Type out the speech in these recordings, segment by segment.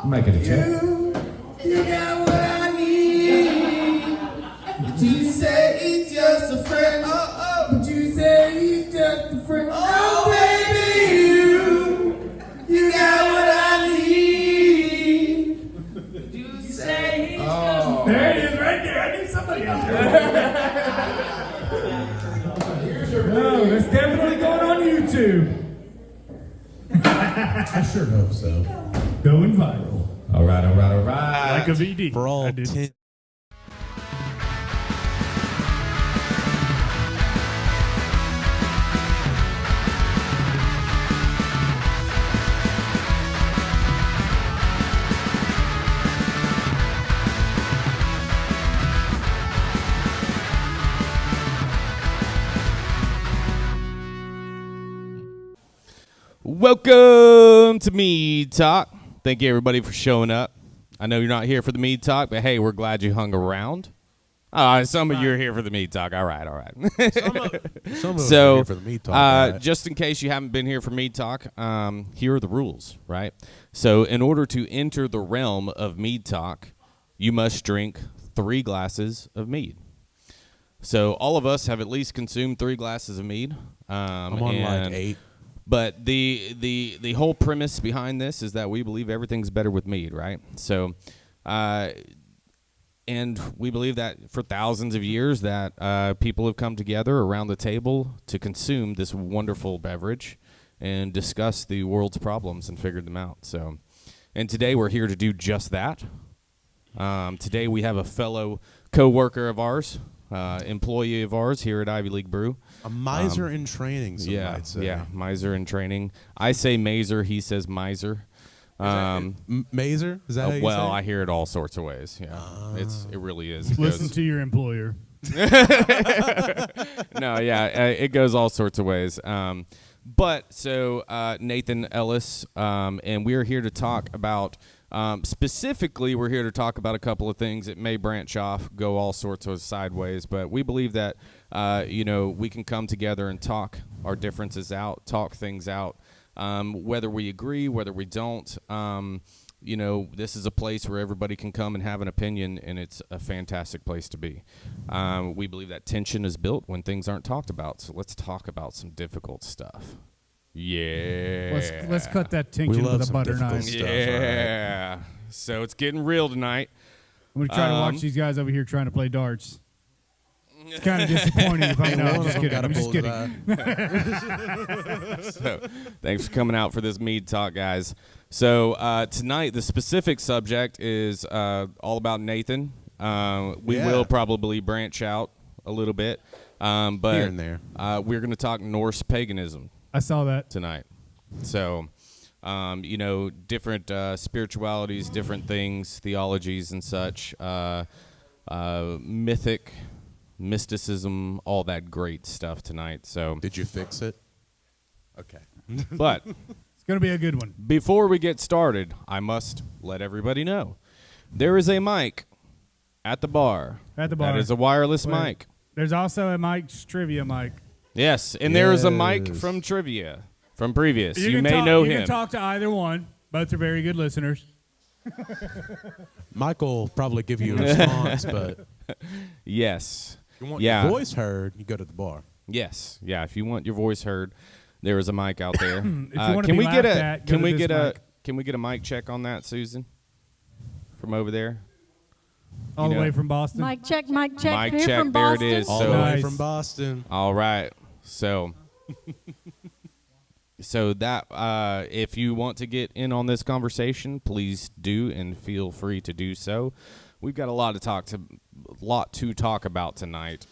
Might get a check. You got what I need. But you say he's just a friend. But you say he's just a friend. Oh, baby, you got what I need. But you say he's just a friend. There it is, right there. I knew somebody out there. No, it's definitely going on YouTube. I sure hope so. Going viral. All right. Like a VD. For all I did. 10. Welcome to Mead Talk. Thank you, everybody, for showing up. I know you're not here for the Mead Talk, but hey, we're glad you hung around. Some of you are here for the Mead Talk. All right. Some of us are here for the Mead Talk. Right. Just in case you haven't been here for Mead Talk, here are the rules, right? So in order to enter the realm of Mead Talk, you must drink 3 glasses of mead. So all of us have at least consumed 3 glasses of mead. I'm on like 8. But the whole premise behind this is that we believe everything's better with mead, right? So, and we believe that for thousands of years that people have come together around the table to consume this wonderful beverage and discuss the world's problems and figure them out. So, and today we're here to do just that. Today we have a fellow co-worker of ours, employee of ours here at Ivy League Brew. A miser in training, some might say. Yeah, miser in training. I say mazer, he says miser. Mazer? Is that how you well, say I hear it all sorts of ways. Yeah, it really is. It Listen to your employer. No, yeah, it goes all sorts of ways. But so Nathan Ellis, and we're here to talk about. Specifically, we're here to talk about a couple of things that may branch off, go all sorts of sideways, but we believe that, we can come together and talk our differences out, talk things out, whether we agree, whether we don't. This is a place where everybody can come and have an opinion, and it's a fantastic place to be. We believe that tension is built when things aren't talked about, so let's talk about some difficult stuff. Yeah. Let's cut that tension with a butter knife. Stuff, Yeah. right. So it's getting real tonight. I'm going to try to watch these guys over here trying to play darts. It's kind of disappointing if I know. I'm just kidding. I'm just kidding. So thanks for coming out for this Mead Talk, guys. So tonight, the specific subject is all about Nathan. We will probably branch out a little bit. But here and there. We're going to talk Norse paganism. I saw that Tonight. So, different spiritualities, different things, theologies and such, mysticism, all that great stuff tonight. So, Did you fix it? Okay. but it's going to be a good one. before we get started, I must let everybody know there is a mic at the bar. At the bar. That is a wireless Wait. mic. There's also a Mike's trivia mic. Yes, and there is a mic Yes. from trivia from previous. You can may talk, know you him. can talk to either one. Both are very good listeners. Michael will probably give you a response, but Yes. if you want Yeah. your voice heard, you go to the bar. Yes, yeah. If you want your voice heard, there is a mic out there. If you want to can be we get laughed a at, can go we to get this a mic. can we get a mic check on that, Susan? From over there. All the way from Boston. Mic check, mic check. Mic Here check, from there it Boston. is. All So the way Nice. from Boston. all right. So that if you want to get in on this conversation, please do and feel free to do so. We've got a lot to talk about tonight.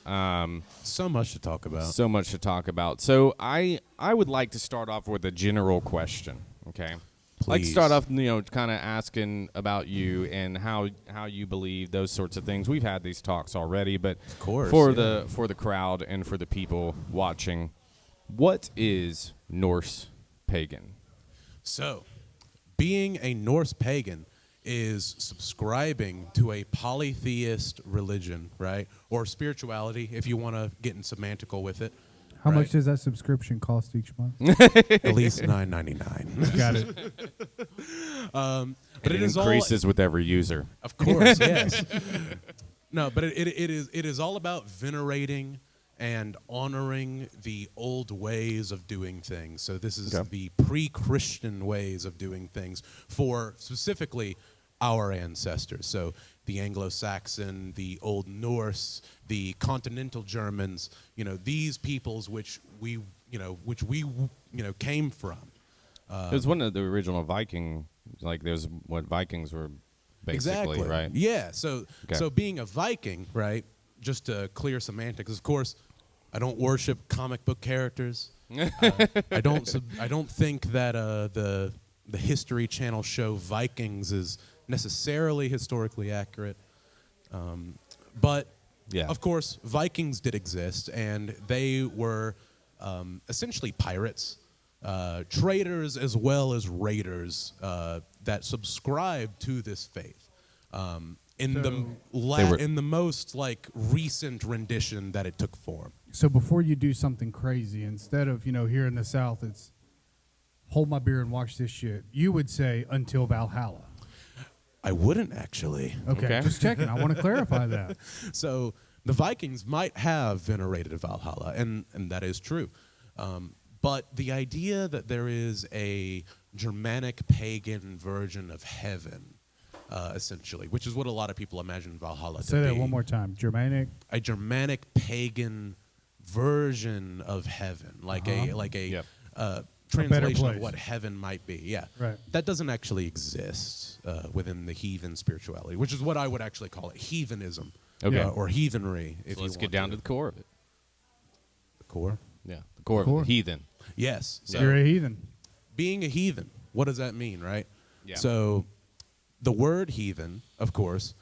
So much to talk about. So much to talk about. So I would like to start off with a general question. Okay. I'd like to Please. start off, kind of asking about you and how you believe those sorts of things. We've had these talks already, but Of course, for yeah. the crowd and for the people watching, what is Norse pagan? So, being a Norse pagan is subscribing to a polytheist religion, right? Or spirituality, if you want to get in semantical with it. How right? much does that subscription cost each month? At least $9.99. Got it. But it is increases with every user. Of course, yes. No, but it is all about venerating and honoring the old ways of doing things. So this is the pre-Christian ways of doing things for specifically our ancestors. So the Anglo-Saxon, the Old Norse, the continental Germans, these peoples which we came from. It was one of the original Viking, like there's what Vikings were basically, exactly. right? Yeah, so being a Viking, right, just to clear semantics, of course, I don't worship comic book characters. I don't think that the History Channel show Vikings is necessarily historically accurate. But, of course, Vikings did exist, and they were essentially pirates, traders as well as raiders that subscribed to this faith. In the most recent rendition that it took form. So before you do something crazy, instead of here in the South, it's hold my beer and watch this shit. You would say until Valhalla. I wouldn't actually. Okay. Just checking. I want to clarify that. So the Vikings might have venerated Valhalla, and that is true. But the idea that there is a Germanic pagan version of heaven, essentially, which is what a lot of people imagine Valhalla to be. Say that one more time. Germanic? A Germanic pagan version of heaven, like a translation of what heaven might be. Yeah, right. That doesn't actually exist within the heathen spirituality, which is what I would actually call it, heathenism, or heathenry. So let's get down to the core of it. The core? Yeah, the core of it. Heathen. Yes. So you're a heathen. Being a heathen, what does that mean, right? Yeah. So the word heathen, of course,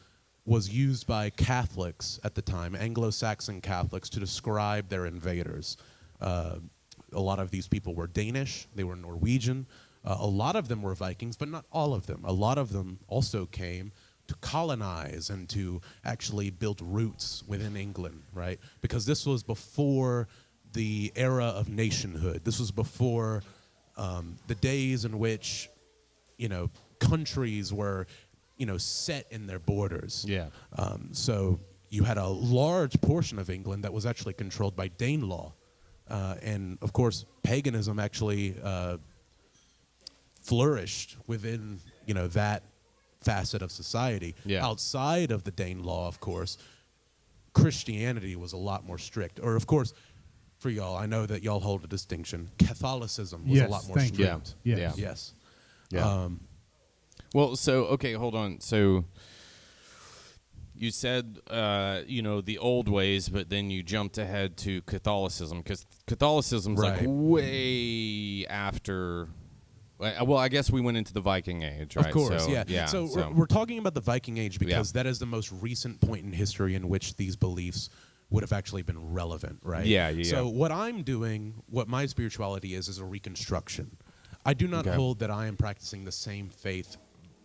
was used by Catholics at the time, Anglo-Saxon Catholics, to describe their invaders. A lot of these people were Danish, they were Norwegian, a lot of them were Vikings, but not all of them. A lot of them also came to colonize and to actually build roots within England, right? Because this was before the era of nationhood. This was before the days in which, countries were, set in their borders. Yeah. So you had a large portion of England that was actually controlled by Danelaw. And, of course, paganism actually flourished within, that facet of society. Yeah. Outside of the Danelaw, of course, Christianity was a lot more strict. Or, of course, for y'all, I know that y'all hold a distinction. Catholicism was a lot more strict. Yeah. Yes. Yeah. Well, so, okay, hold on. So you said, the old ways, but then you jumped ahead to Catholicism, because Catholicism's like way after. Well, I guess we went into the Viking Age, right? Of course, so, yeah. So we're talking about the Viking Age because that is the most recent point in history in which these beliefs would have actually been relevant, right? Yeah. So what I'm doing, what my spirituality is a reconstruction. I do not hold that I am practicing the same faith,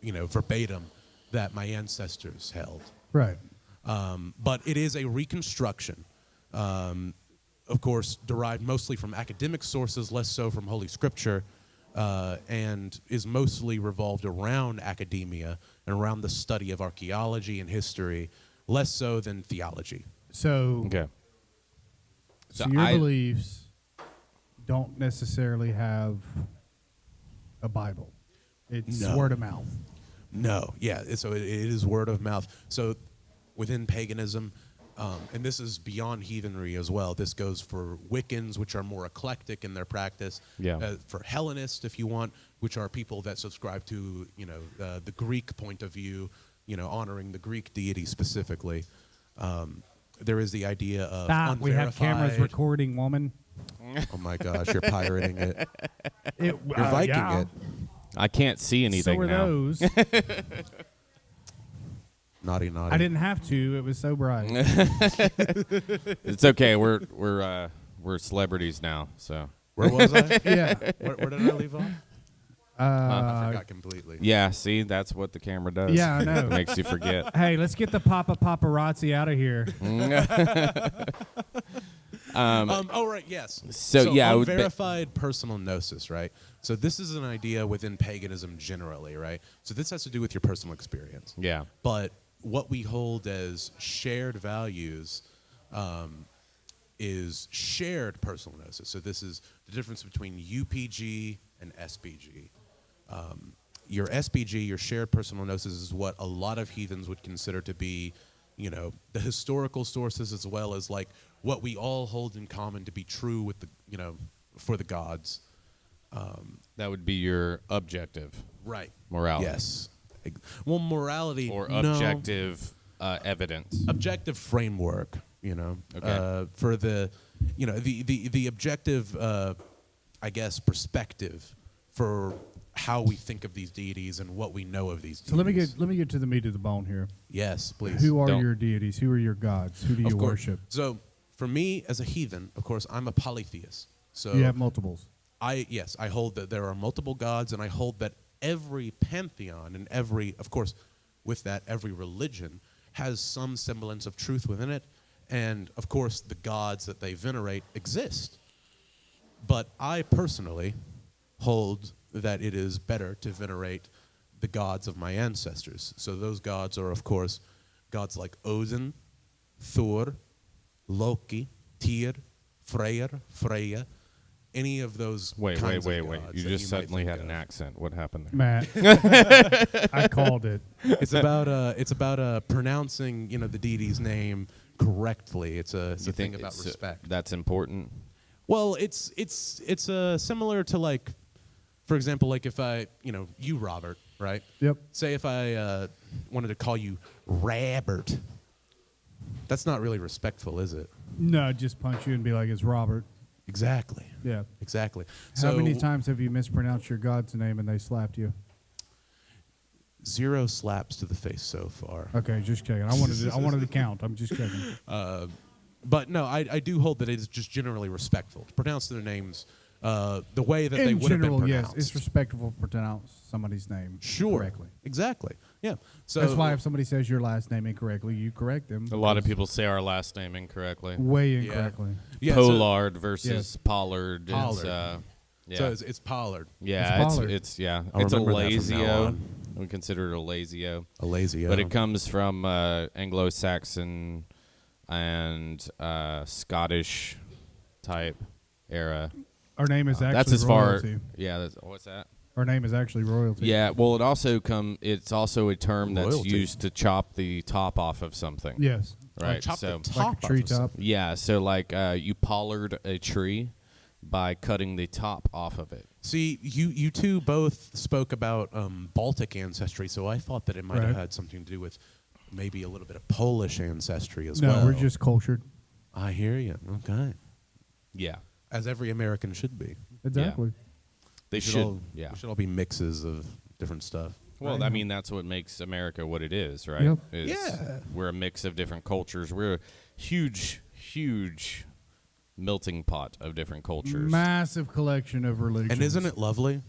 verbatim, that my ancestors held. Right. But it is a reconstruction, of course, derived mostly from academic sources, less so from Holy Scripture, and is mostly revolved around academia and around the study of archaeology and history, less so than theology. So your beliefs don't necessarily have a Bible. It's word of mouth. No, yeah. So it is word of mouth. So within paganism, and this is beyond heathenry as well. This goes for Wiccans, which are more eclectic in their practice. Yeah. For Hellenists, if you want, which are people that subscribe to the Greek point of view, honoring the Greek deity specifically. There is the idea of Stop. unverified. We have cameras recording, woman. Oh my gosh, you're pirating it. You're Viking it. I can't see anything so are now. those. Naughty. I didn't have to. It was so bright. It's okay. We're celebrities now. So where was I? Yeah. Where did I leave off? I forgot completely. Yeah. See, that's what the camera does. Yeah, I know. It makes you forget. Hey, let's get the paparazzi out of here. Oh, right, yes. So, yeah, it would be- unverified personal gnosis, right? So this is an idea within paganism generally, right? So this has to do with your personal experience. Yeah. But what we hold as shared values is shared personal gnosis. So this is the difference between UPG and SPG. Your SPG, your shared personal gnosis, is what a lot of heathens would consider to be, the historical sources, as well as like what we all hold in common to be true with the, for the gods. That would be your objective Right. morality. Yes. Well, morality Or no. objective evidence. Objective framework, Okay. for the, the objective, I guess, perspective for how we think of these deities and what we know of these deities. So let me get to the meat of the bone here. Yes, please. Who are Don't. your deities? Who are your gods? Who do you Of course. worship? So for me as a heathen, of course, I'm a polytheist. So You have multiples. I hold that there are multiple gods, and I hold that every pantheon and of course, with that, every religion has some semblance of truth within it, and of course, the gods that they venerate exist. But I personally hold that it is better to venerate the gods of my ancestors. So those gods are, of course, gods like Odin, Thor, Loki, Tyr, Freya, any of those Wait. kinds of You gods that just might suddenly think had of. an accent. What happened there? Matt, I called it. It's about pronouncing the deity's name correctly. It's a You thing think about it's, respect. That's important? Well, it's similar to, like, for example, like if I you Robert, right? Yep. Say if I wanted to call you Rabbert, that's not really respectful, is it? No, just punch you and be like, it's Robert. Exactly. Yeah. Exactly. How So many times have you mispronounced your god's name and they slapped you? 0 slaps to the face so far. Okay, just checking. I wanted to count. I'm just checking. But no, I do hold that it is just generally respectful to pronounce their names the way that they In would have been general, yes, pronounced. it's respectable to pronounce somebody's name Sure. correctly. Exactly. Yeah. So That's why if somebody says your last name incorrectly, you correct them. A lot of people say our last name incorrectly. Way Yeah. incorrectly. yeah, Pollard versus Yes. Pollard. Pollard. Yeah. So it's Pollard. Yeah, It's Pollard. it's I'll it's a remember that from now lazio. on. We consider it a lazio, A lazy. but it comes from Anglo-Saxon and Scottish type era. Our name is actually That's as royalty. far. Yeah, that's, what's that? Our name is actually royalty. Yeah, well, it's also a term that's Royalty. used to chop the top off of something. Yes. Right. chop so the top Like a off of treetop. something. yeah, so like you pollard a tree by cutting the top off of it. See, you two both spoke about Baltic ancestry, so I thought that it might have Right. had something to do with maybe a little bit of Polish ancestry as No, well. we're just cultured. I hear you. Okay. Yeah, As every American should be. Exactly. they We should. all, yeah. we should all be mixes of different stuff. Well, I mean, that's what makes America what it is, right? Yep. Is Yeah. We're a mix of different cultures. We're a huge melting pot of different cultures. Massive collection of religions. And isn't it lovely?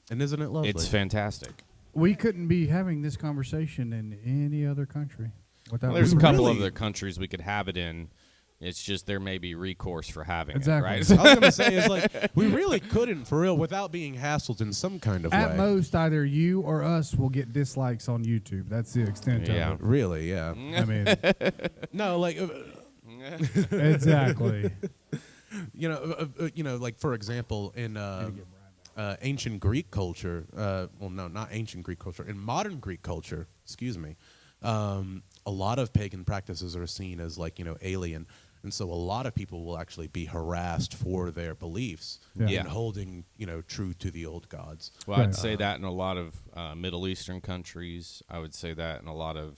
It's fantastic. We couldn't be having this conversation in any other country without. Well, there's a we couple really- other countries we could have it in. It's just there may be recourse for having Exactly. it, I right? was going to say, is like, we really couldn't, for real, without being hassled in some kind of At way. most, either you or us will get dislikes on YouTube. That's the extent Yeah. of Really, yeah. it. I mean, No, like, exactly. like, for example, in ancient Greek culture, well, no, not ancient Greek culture, in modern Greek culture, excuse me, a lot of pagan practices are seen as, like, alien. And so a lot of people will actually be harassed for their beliefs Yeah. and holding, true to the old gods. Well, I'd Right. say that in a lot of Middle Eastern countries. I would say that in a lot of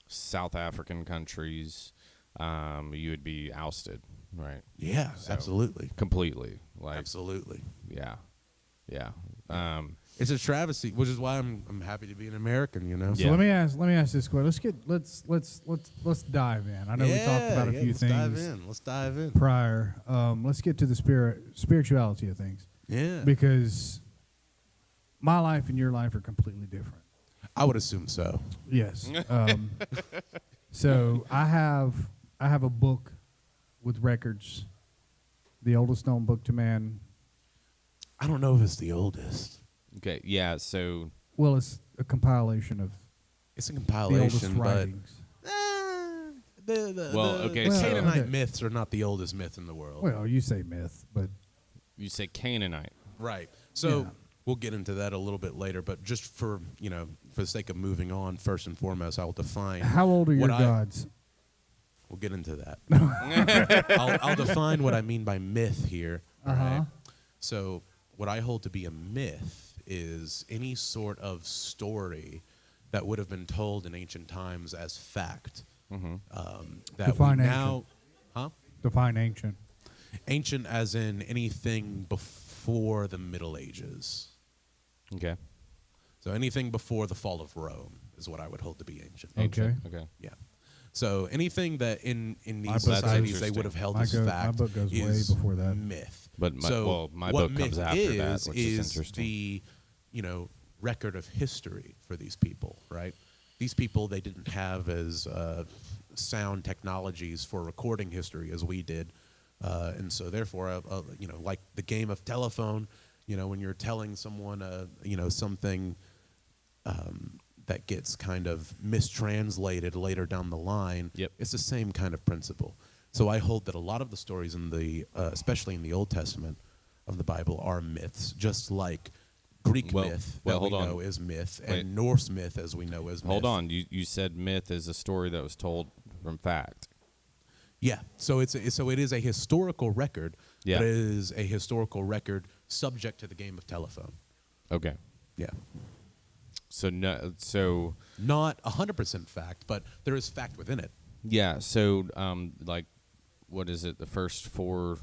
South African countries, you would be ousted, right? Yeah, So- absolutely. Completely. Like, Absolutely. yeah. It's a travesty, which is why I'm happy to be an American, So Yeah. let me ask this question. Let's dive in. I know we talked about a few let's things Let's dive in. prior. Let's get to the spirituality of things Yeah. because my life and your life are completely different. I would assume so. Yes. So I have a book with records. The oldest known book to man. I don't know if it's the oldest. Okay, yeah. So Well, it's a compilation of It's a the oldest compilation, but writings. the Well, Canaanite okay. myths are not the oldest myth in the world. Well, you say myth, but you say Canaanite. Right. So Yeah. we'll get into that a little bit later, but just for for the sake of moving on, first and foremost, I will define how old are your what I- gods? We'll get into that. I'll define what I mean by myth here. all right? So what I hold to be a myth is any sort of story that would have been told in ancient times as fact. That Define we now, Define ancient. ancient as in anything before the Middle Ages. Okay. So anything before the fall of Rome is what I would hold to be ancient. Okay. Okay. Yeah. So anything that in My these book societies goes- they would have held My as go- my fact book goes way is before that. myth. But my- so well, my what book comes myth after that, which is is interesting. the record of history for these people, right? These people, they didn't have as sound technologies for recording history as we did, and so therefore, like the game of telephone, when you're telling someone, something that gets kind of mistranslated later down the line. Yep. It's the same kind of principle. So I hold that a lot of the stories in the, especially in the Old Testament of the Bible, are myths, just like Greek myth that we know is myth, Wait. and Norse myth as we know is myth. Hold on. You said myth is a story that was told from fact. Yeah. So it is a historical record, Yeah. but it is a historical record subject to the game of telephone. Okay. Yeah. So no. So Not 100% fact, but there is fact within it. yeah. So like, what is it? The first 4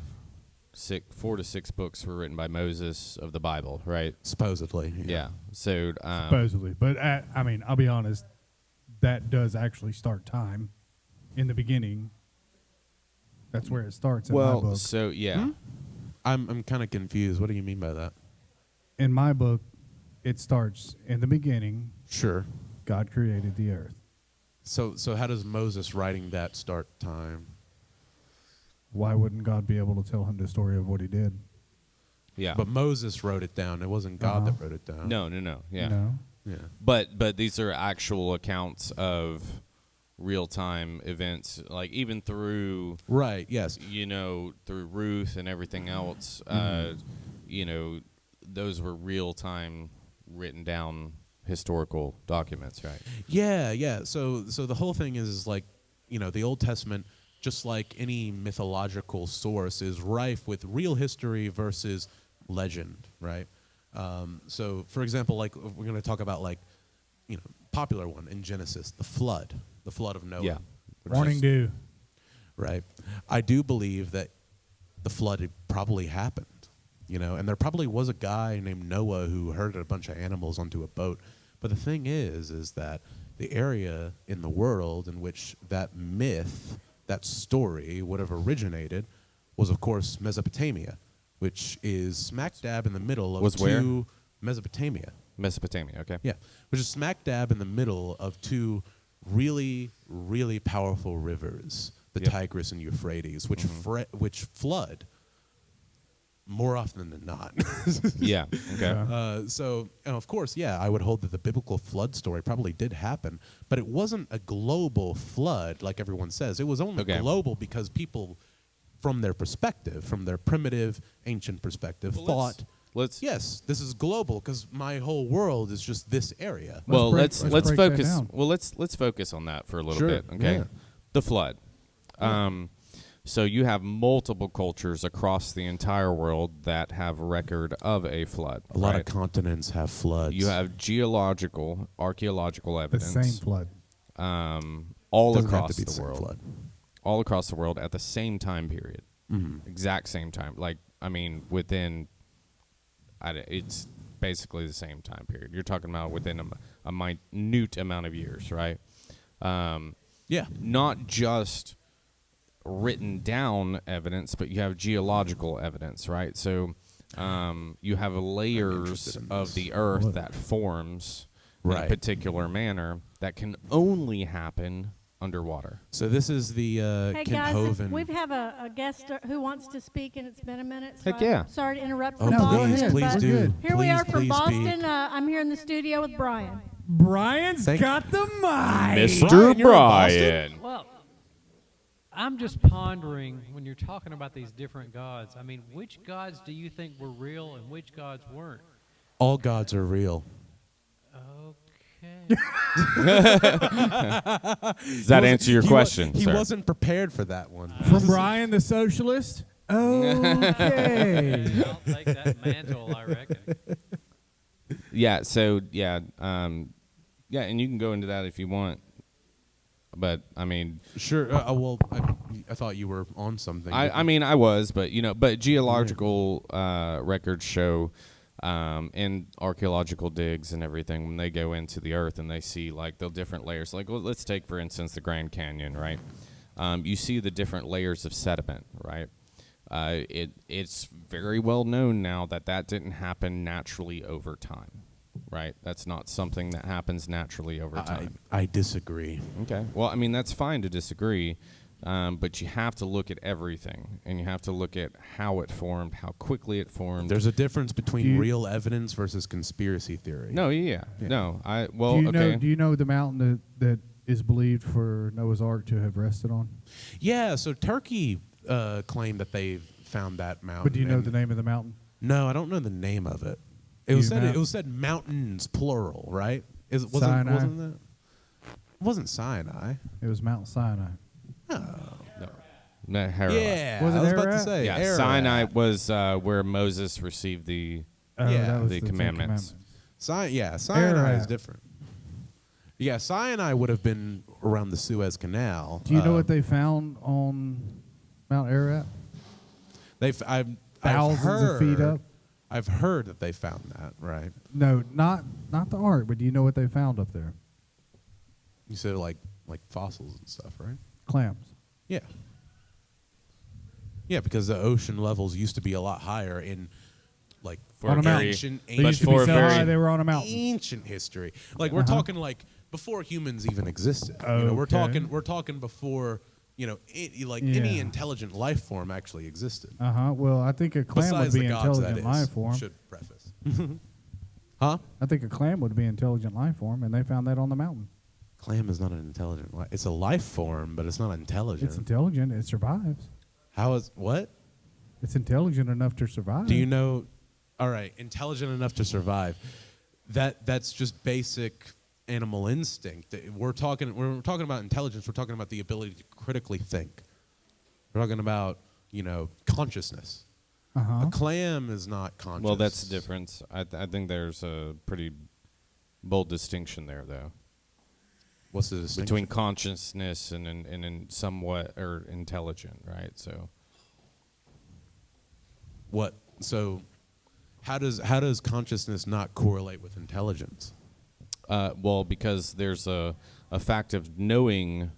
to 6 books were written by Moses of the Bible, right? Supposedly. Yeah. So Supposedly. But, I mean, I'll be honest, that does actually start time in the beginning. That's where it starts in my book. so yeah. I'm kind of confused. What do you mean by that? In my book, it starts in the beginning, Sure. God created the earth. So how does Moses writing that start time? Why wouldn't God be able to tell him the story of what he did? Yeah. But Moses wrote it down. It wasn't God that wrote it down. no. Yeah. You know? Yeah. But these are actual accounts of real time events, like even through Right. Yes. through Ruth and everything else. Those were real time written down historical documents, right? Yeah. Yeah. So the whole thing is like, the Old Testament, just like any mythological source, is rife with real history versus legend, right? So, for example, like we're going to talk about popular one in Genesis, the flood of Noah. Yeah. Morning dew. Right. I do believe that the flood had probably happened, and there probably was a guy named Noah who herded a bunch of animals onto a boat. But the thing is that the area in the world in which that myth, that story would have originated was, of course, Mesopotamia, which is smack dab in the middle of Was where? Mesopotamia. Mesopotamia, okay. Yeah, which is smack dab in the middle of two really, really powerful rivers, the Yep. Tigris and Euphrates, which flood more often than not. Yeah, okay. So, of course, yeah, I would hold that the biblical flood story probably did happen, but it wasn't a global flood like everyone says. It was only Okay. global because people, from their perspective, from their primitive, ancient perspective, thought, let's yes, this is global because my whole world is just this area. well break- let's let's break that focus down. well let's focus on that for a little Sure, bit, okay? yeah. The flood. So you have multiple cultures across the entire world that have record of a flood. A lot of right? continents have floods. You have geological, archaeological The evidence. same flood. All Doesn't have across to be the same world. flood. All across the world at the same time period. Exact same time. Within, it's basically the same time period. You're talking about within a minute amount of years, right? Yeah. Not just written down evidence, but you have geological evidence, right? So you have layers interested in of this. the earth that forms in a Right. particular manner that can only happen underwater. So this is the Hey guys, Kenthoven. we have a guest who wants to speak, and it's been a minute. So Heck yeah. I'm sorry to interrupt Oh, from No, go Boston. ahead. please but do. Good. Here we are from Please Boston. speak. I'm here in the studio with Brian. Brian's Thank- got the mic. Mr. you're in Brian. Well, I'm just pondering when you're talking about these different gods. I mean, which gods do you think were real and which gods weren't? All gods are real. Okay. Does that answer your question, He sir? wasn't prepared for that one. From Brian the socialist. Okay. I'll take that mantle, I reckon. Yeah. So yeah, yeah, and you can go into that if you want. But I mean, Sure. Well, I thought you were on something. I mean, I was, but but geological records show, and archaeological digs and everything, when they go into the earth and they see like the different layers. Like, well, let's take for instance the Grand Canyon, right? You see the different layers of sediment, right? It's very well known now that didn't happen naturally over time, right? That's not something that happens naturally over time. I disagree. Okay. Well, I mean, that's fine to disagree, but you have to look at everything, and you have to look at how it formed, how quickly it formed. There's a difference between You- real evidence versus conspiracy theory. No, yeah. No, well, do you okay. know? Do you know the mountain that is believed for Noah's Ark to have rested on? Yeah. So Turkey claimed that they found that mountain. But do you know and- the name of the mountain? No, I don't know the name of it. Do you It was said mountains plural, right? Sinai? Wasn't that? It wasn't Sinai. It was Mount Sinai. No, Ararat. Yeah, Was it I was about to Ararat? say. Yeah, Ararat. Sinai was where Moses received the. Oh, Yeah, that was the Ten commandments. Sinai is Ararat. different. Yeah, Sinai would have been around the Suez Canal. Do you know what they found on Mount Ararat? I've Thousands of feet up. I've heard that they found that. Right? No, not the Ark, but do you know what they found up there? You said like fossils and stuff, right? Clams. Yeah. Yeah, because the ocean levels used to be a lot higher in like For On a mountain. ancient, They But used to for be a so very- high they were on a mountain. ancient history. Like we're Uh-huh. talking like before humans even existed. You know, we're Okay. talking before any Yeah. intelligent life form actually existed. Well, I think a clam Besides would be the gods, that intelligent is. life form. Should preface. Huh? I think a clam would be intelligent life form, and they found that on the mountain. Clam is not an intelligent life. It's a life form, but it's not intelligent. It's intelligent. It survives. How is what? It's intelligent enough to survive. Do you know? All right, intelligent enough to survive. That's just basic animal instinct. When we're talking about intelligence, we're talking about the ability to critically think. We're talking about consciousness. Uh-huh. A clam is not conscious. Well, that's the difference. I think there's a pretty bold distinction there, though, What's the distinction? between consciousness and somewhat or intelligent, right? So. What? So, how does consciousness not correlate with intelligence? Well, because there's a fact of knowing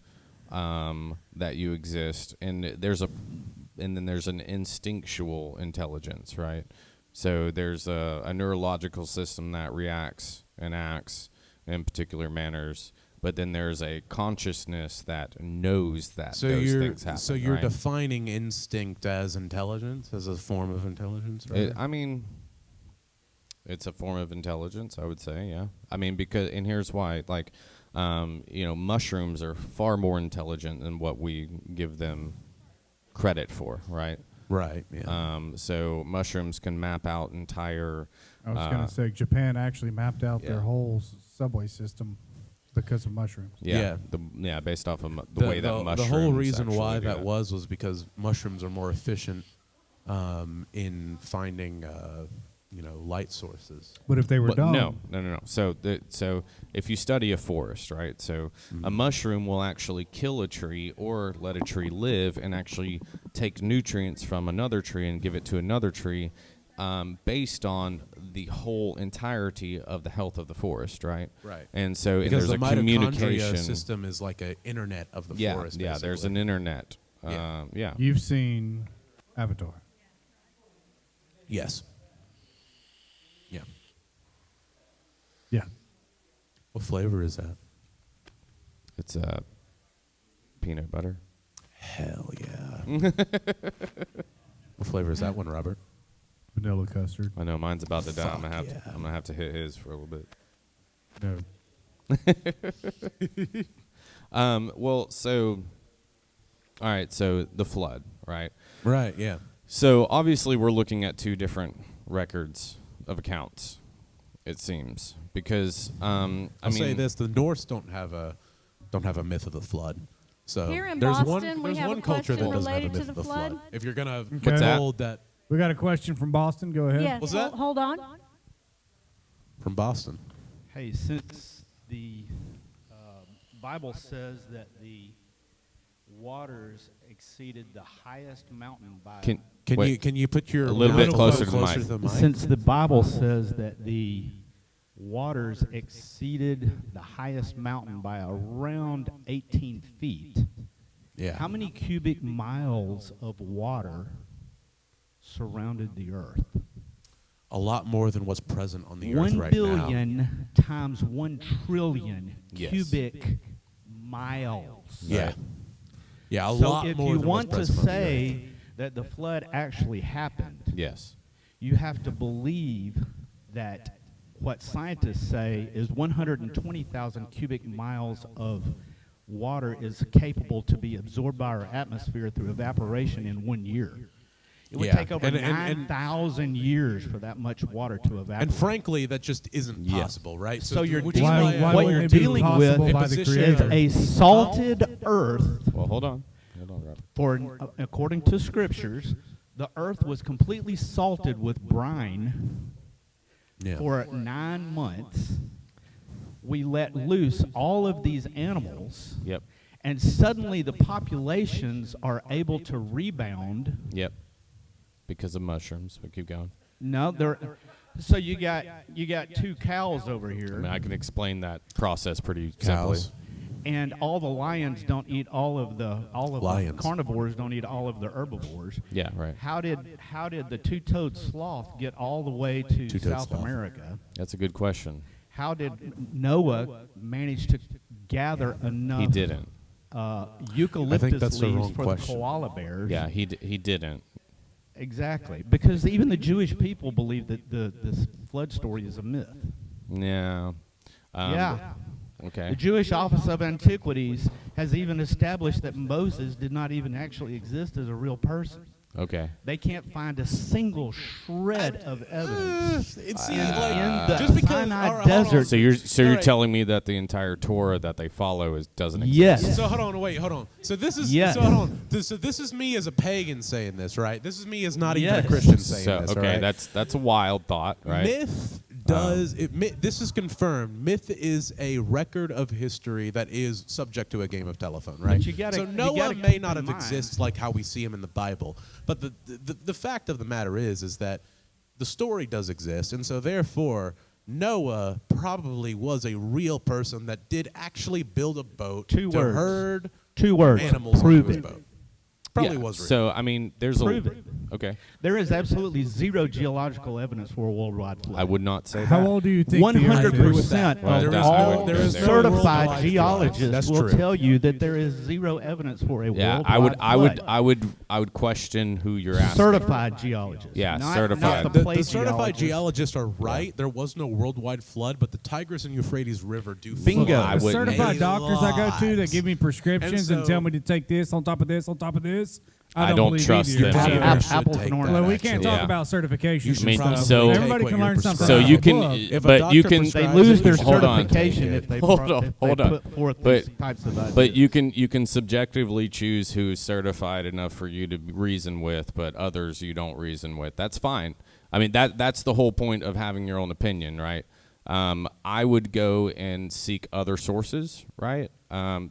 that you exist, and then there's an instinctual intelligence, right? So there's a neurological system that reacts and acts in particular manners, but then there's a consciousness that knows that those things happen. So you're right? defining instinct as intelligence, as a form of intelligence, right? I mean, it's a form of intelligence, I would say, yeah. I mean, and here's why. Like, mushrooms are far more intelligent than what we give them credit for, right? Right. Yeah. So mushrooms can map out entire. I was going to say Japan actually mapped out their whole subway system because of mushrooms. Based off of the way that mushrooms. The whole reason actually why do that was because mushrooms are more efficient in finding light sources. But if they were dumb, No. So if you study a forest, right? So a mushroom will actually kill a tree or let a tree live and actually take nutrients from another tree and give it to another tree, based on the whole entirety of the health of the forest, right? Right. And so Because there's the a mitochondria communication system is like an internet of the forest. Yeah, there's basically. an internet. Yeah. you've seen Avatar. Yes. Yeah. Yeah. What flavor is that? It's peanut butter. Hell yeah. What flavor is that one, Robert? Vanilla custard. I know mine's about to die. I'm Fuck gonna have to hit his for a little bit. No. Well, so, all right, so the flood, right? Right, yeah. So obviously we're looking at two different records of accounts, it seems, because I'll say this: the Norse don't have a myth of the flood. So Here in there's Boston, we there's have one a culture that question doesn't have a related to myth of the the flood. flood. If you're gonna What's that? hold that We got a question from Boston. Go ahead. Yes. What's that? Hold on. from Boston. Hey, since the Bible says that the waters exceeded the highest mountain by Can you put your A little bit closer to the mic. the mic? since the Bible says that the waters exceeded the highest mountain by around 18 feet, Yeah. how many cubic miles of water surrounded the earth? A lot more than what's present on the earth 1 right now. billion times 1 trillion Yes. cubic miles. Yeah. Yeah, a So lot if more you than want what's to present on the earth. say that the flood actually happened, Yes. you have to believe that what scientists say is 120,000 cubic miles of water is capable to be absorbed by our atmosphere through evaporation in 1 year. It would Yeah. take over And- 9,000 years for that much water to evaporate. And frankly, that just isn't Yeah. possible, right? So you're which is dealing- why I- what wouldn't you're it be dealing possible with by the Imposition is Creator? a salted earth. Well, hold on. Hold on, Robert. For according to scriptures, the earth was completely salted with brine Yeah. for 9 months. We let loose all of these animals, Yep. and suddenly the populations are able to rebound. Yep. Because of mushrooms. But keep going. No, they're so you got 2 cows over I here, mean, I can explain that process pretty Cows. simply. and all the lions don't eat all of the Lions. carnivores don't eat all of the herbivores. Yeah, right. How did the two-toed sloth get all the way to Two-toed South sloth. America? That's a good question. How did Noah manage to gather enough? He didn't. Eucalyptus I think that's the leaves wrong for question. the koala bears. Yeah, he didn't. Exactly, because even the Jewish people believe that the flood story is a myth. Yeah. Yeah. Okay. The Jewish Office of Antiquities has even established that Moses did not even actually exist as a real person. Okay. They can't find a single shred of evidence It's in the just because Sinai all right, hold on. desert. So you're Alright. telling me that the entire Torah that they follow doesn't exist? Yes. So hold on. So this is Yes. so hold on. So this is me as a pagan saying this, right? This is me as not even Yes. a Christian saying So this, okay, right? that's a wild thought, right? Myth does this is confirmed. Myth is a record of history that is subject to a game of telephone, right? you gotta- so you Noah gotta may keep not in have mind- existed like how we see him in the Bible, but the fact of the matter is that the story does exist, and so therefore Noah probably was a real person that did actually build a boat Two to words. herd 2 words. animals Prove onto his it. boat. Probably Yeah, was real. So I mean, there's Prove a it. okay. There is absolutely zero geological evidence for a worldwide flood. I would not say How that. old do you think the Earth is? 100% Well, of there is all no- there is no certified worldwide flood. geologists That's will true. tell you that there is zero evidence for a Yeah, worldwide I would question who you're asking. certified geologists. Yeah, not, certified. Not the, The place certified geologists. geologists are right. There was no worldwide flood, but the Tigris and Euphrates River do Bingo. flood. I The wouldn't- certified A doctors I go to that lot. give me prescriptions and so- tell me to take this on top of this on top of this. I don't don't believe trust either. them Probably either. App- should apples take and that, oranges. Well, we can't actually. talk Yeah. about certifications. You and should mean, stuff. so- everybody take can what learn you're something. So from you the can- book. If a but doctor you can- They prescribes lose it, their you should Hold on. certification take if it. they Hold pro- on, if hold they on. put forth But- these types of ideas. But you can subjectively choose who's certified enough for you to reason with, but others you don't reason with. That's fine. I mean that's the whole point of having your own opinion, right? I would go and seek other sources, right?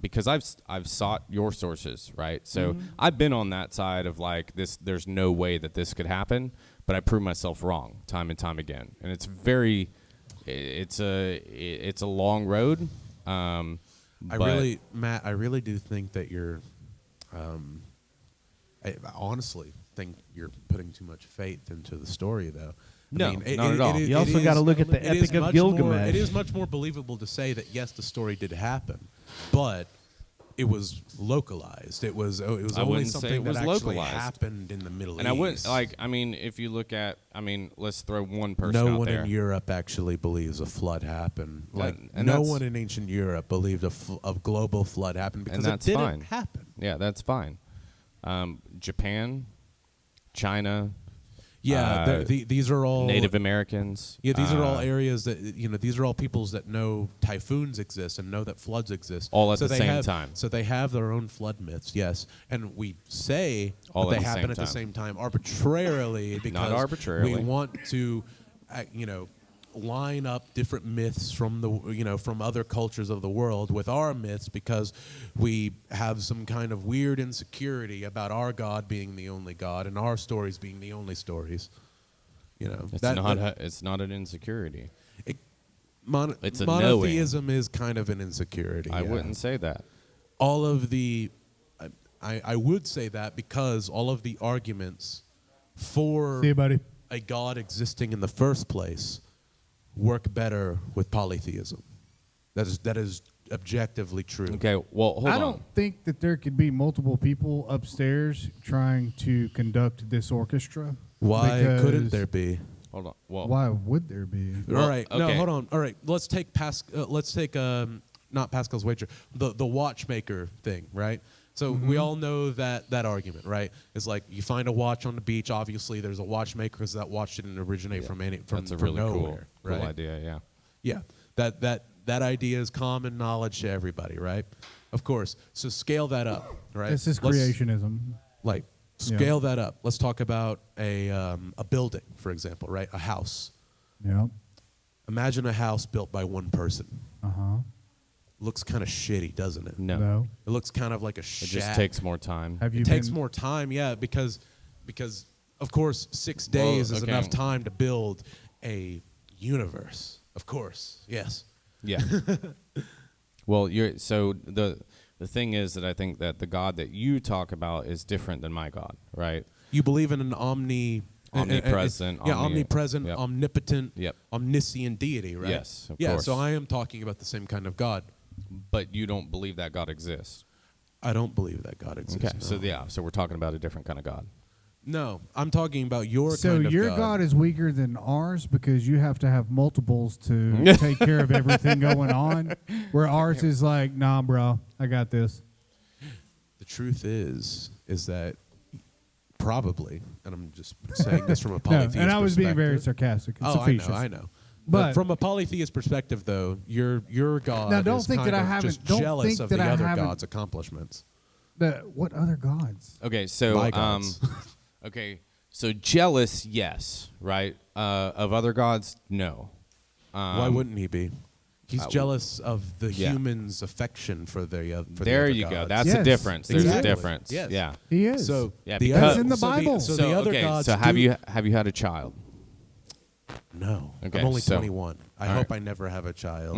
Because I've sought your sources, right? So I've been on that side of like this. There's no way that this could happen, but I prove myself wrong time and time again, and it's a long road. Matt, I really do think that you're. I honestly think you're putting too much faith into the story, though. No, not at all. You also gotta look at the it is Epic of much Gilgamesh. More, it is much more believable to say that yes, the story did happen, but it was localized. It was I only wouldn't say something it was that actually localized. happened in the Middle And East. I wouldn't if you look at, let's throw one person No out one there. in Europe actually believes a flood happened. And no that's- one in ancient Europe believed a global flood happened because and that's it didn't fine. happen. Yeah, that's fine. Japan, China, Yeah, these are all Native Americans. Yeah, these are all areas that these are all peoples that know typhoons exist and know that floods exist. All at So the they same have- time. So they have their own flood myths, yes, and we say All that at they the happen same at the time. same time arbitrarily because arbitrarily. we want to, line up different myths from from other cultures of the world with our myths because we have some kind of weird insecurity about our God being the only God and our stories being the only stories. It's not an insecurity. It's a monotheism is kind of an insecurity. I yeah. wouldn't say that. All of the, I would say that because all of the arguments for See you, buddy. a God existing in the first place work better with polytheism. That is objectively true. Okay, well, hold on. I don't think that there could be multiple people upstairs trying to conduct this orchestra. Why because couldn't there be? Hold on. Well, Why would there be? All right, no, okay. hold on. All right, let's take not Pascal's wager, the watchmaker thing, right? So we all know that argument, right? It's like you find a watch on the beach. Obviously, there's a watchmaker because that watch didn't originate from that's a from really nowhere, cool right? idea, yeah. Yeah, that idea is common knowledge to everybody, right? Of course. So scale that up, right? This is Let's- creationism. Like scale that up. Let's talk about a building, for example, right? A house. Yeah. Imagine a house built by one person. Uh-huh. Looks kind of shitty, doesn't it? No. It looks kind of like a It shack. just takes more time. Have you It been, takes more time, yeah, because of course 6 days is okay. enough time to build a universe. Of course, yes. Yeah. Well, the thing is that I think that the God that you talk about is different than my God, right? You believe in an Omnipresent, omnipresent, yep. omnipotent, Yep. omniscient deity, right? Yes, of yeah, course. so I am talking about the same kind of God. But you don't believe that God exists. I don't believe that God exists. Okay, no. so we're talking about a different kind of God. No, I'm talking about your So kind of your God is weaker than ours because you have to have multiples to take care of everything going on, where ours is like, nah, bro, I got this. The truth is that probably, and I'm just saying this from a No, polytheist and I was being very perspective. sarcastic. And facetious. I know. But from a polytheist perspective, though, your God Now, don't is think kind that I of haven't- just don't jealous think of that the I other haven't- gods' accomplishments. What other gods? Okay, so My gods. okay, so jealous, yes, right? Of other gods, no. Why wouldn't he be? He's I- jealous of the yeah. humans' affection for the for the There other you go. gods. That's Yes, a difference. There's exactly. a difference. Yes. Yeah. He is. So Yeah, the because- other, That's in the so Bible. So the other okay, gods. so have do- you had a child? No, Okay, I'm only so- 21. I all hope right. I never have a child.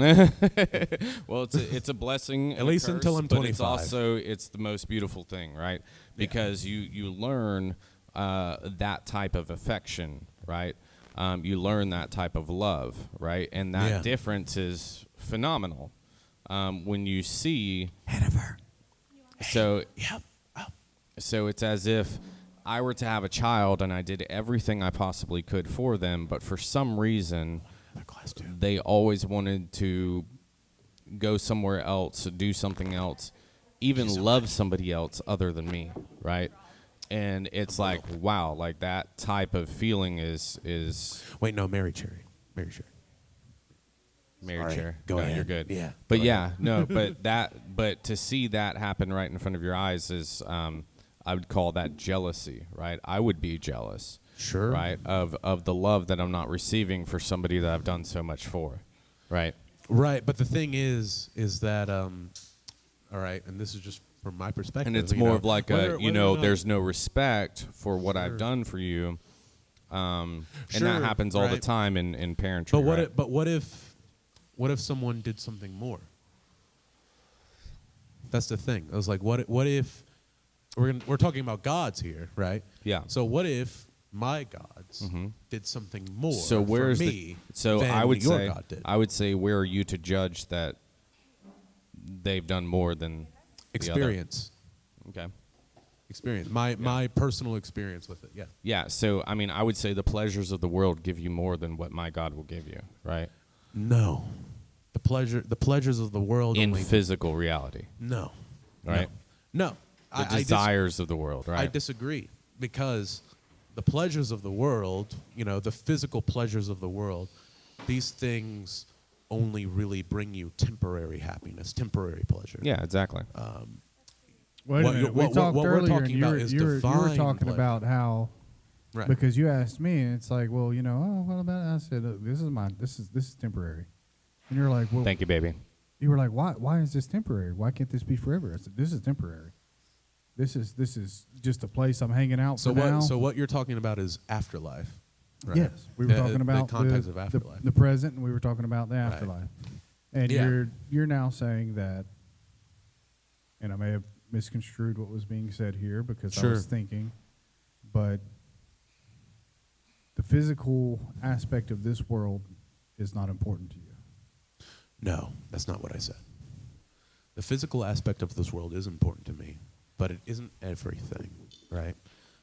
Well, it's a blessing, At and a least curse, until I'm but it's 25. also it's the most beautiful thing, right? Because you learn that type of affection, right? You learn that type of love, right? And that Yeah. difference is phenomenal when you see. Hennifer. So Yep. so it's as if I were to have a child and I did everything I possibly could for them, but for some reason they always wanted to go somewhere else, do something else, even love somebody else other than me, right? And it's like, wow, like that type of feeling is Wait, no, Mary Cherry. Mary Cherry. married Sorry. chair. Go No, ahead. you're good. Yeah. But Go yeah, ahead. no, but to see that happen right in front of your eyes is I would call that jealousy, right? I would be jealous. Sure. Right? Of the love that I'm not receiving for somebody that I've done so much for. Right? Right, but the thing is that all right, and this is just from my perspective. And it's you more know, of like whether or not- there's no respect for what I've done for you. And Sure, that happens all the right. time in parentry. But right? what if someone did something more? That's the thing. I was like, what if we're talking about gods here, right? Yeah. So what if my gods Mhm. did something more So where's for me so than I would your say God did? I would say where are you to judge that they've done more than Experience. Okay. Experience. My personal experience with it. Yeah. Yeah. So I mean, I would say the pleasures of the world give you more than what my God will give you, right? No. The pleasures of the world In only physical reality. No. Right? No. The desires of the world, right? I disagree, because the pleasures of the world, the physical pleasures of the world, these things only really bring you temporary happiness, temporary pleasure. Yeah, exactly. Wait a minute. We talked what we're earlier, talking and about is you were divine talking pleasure. about how, Right. because you asked me, and it's like, well, oh, what about it? I said, look, this is temporary, and you're like, well, Thank you, baby. you were like, why is this temporary? Why can't this be forever? I said, this is temporary. This is just a place I'm hanging out for now. So what you're talking about is afterlife. Right? Yes, we were talking about the context of afterlife. the present, and we were talking about the afterlife. And Yeah. you're now saying that, and I may have misconstrued what was being said here because I Sure. was thinking, but the physical aspect of this world is not important to you. No, that's not what I said. The physical aspect of this world is important to me, but it isn't everything, right?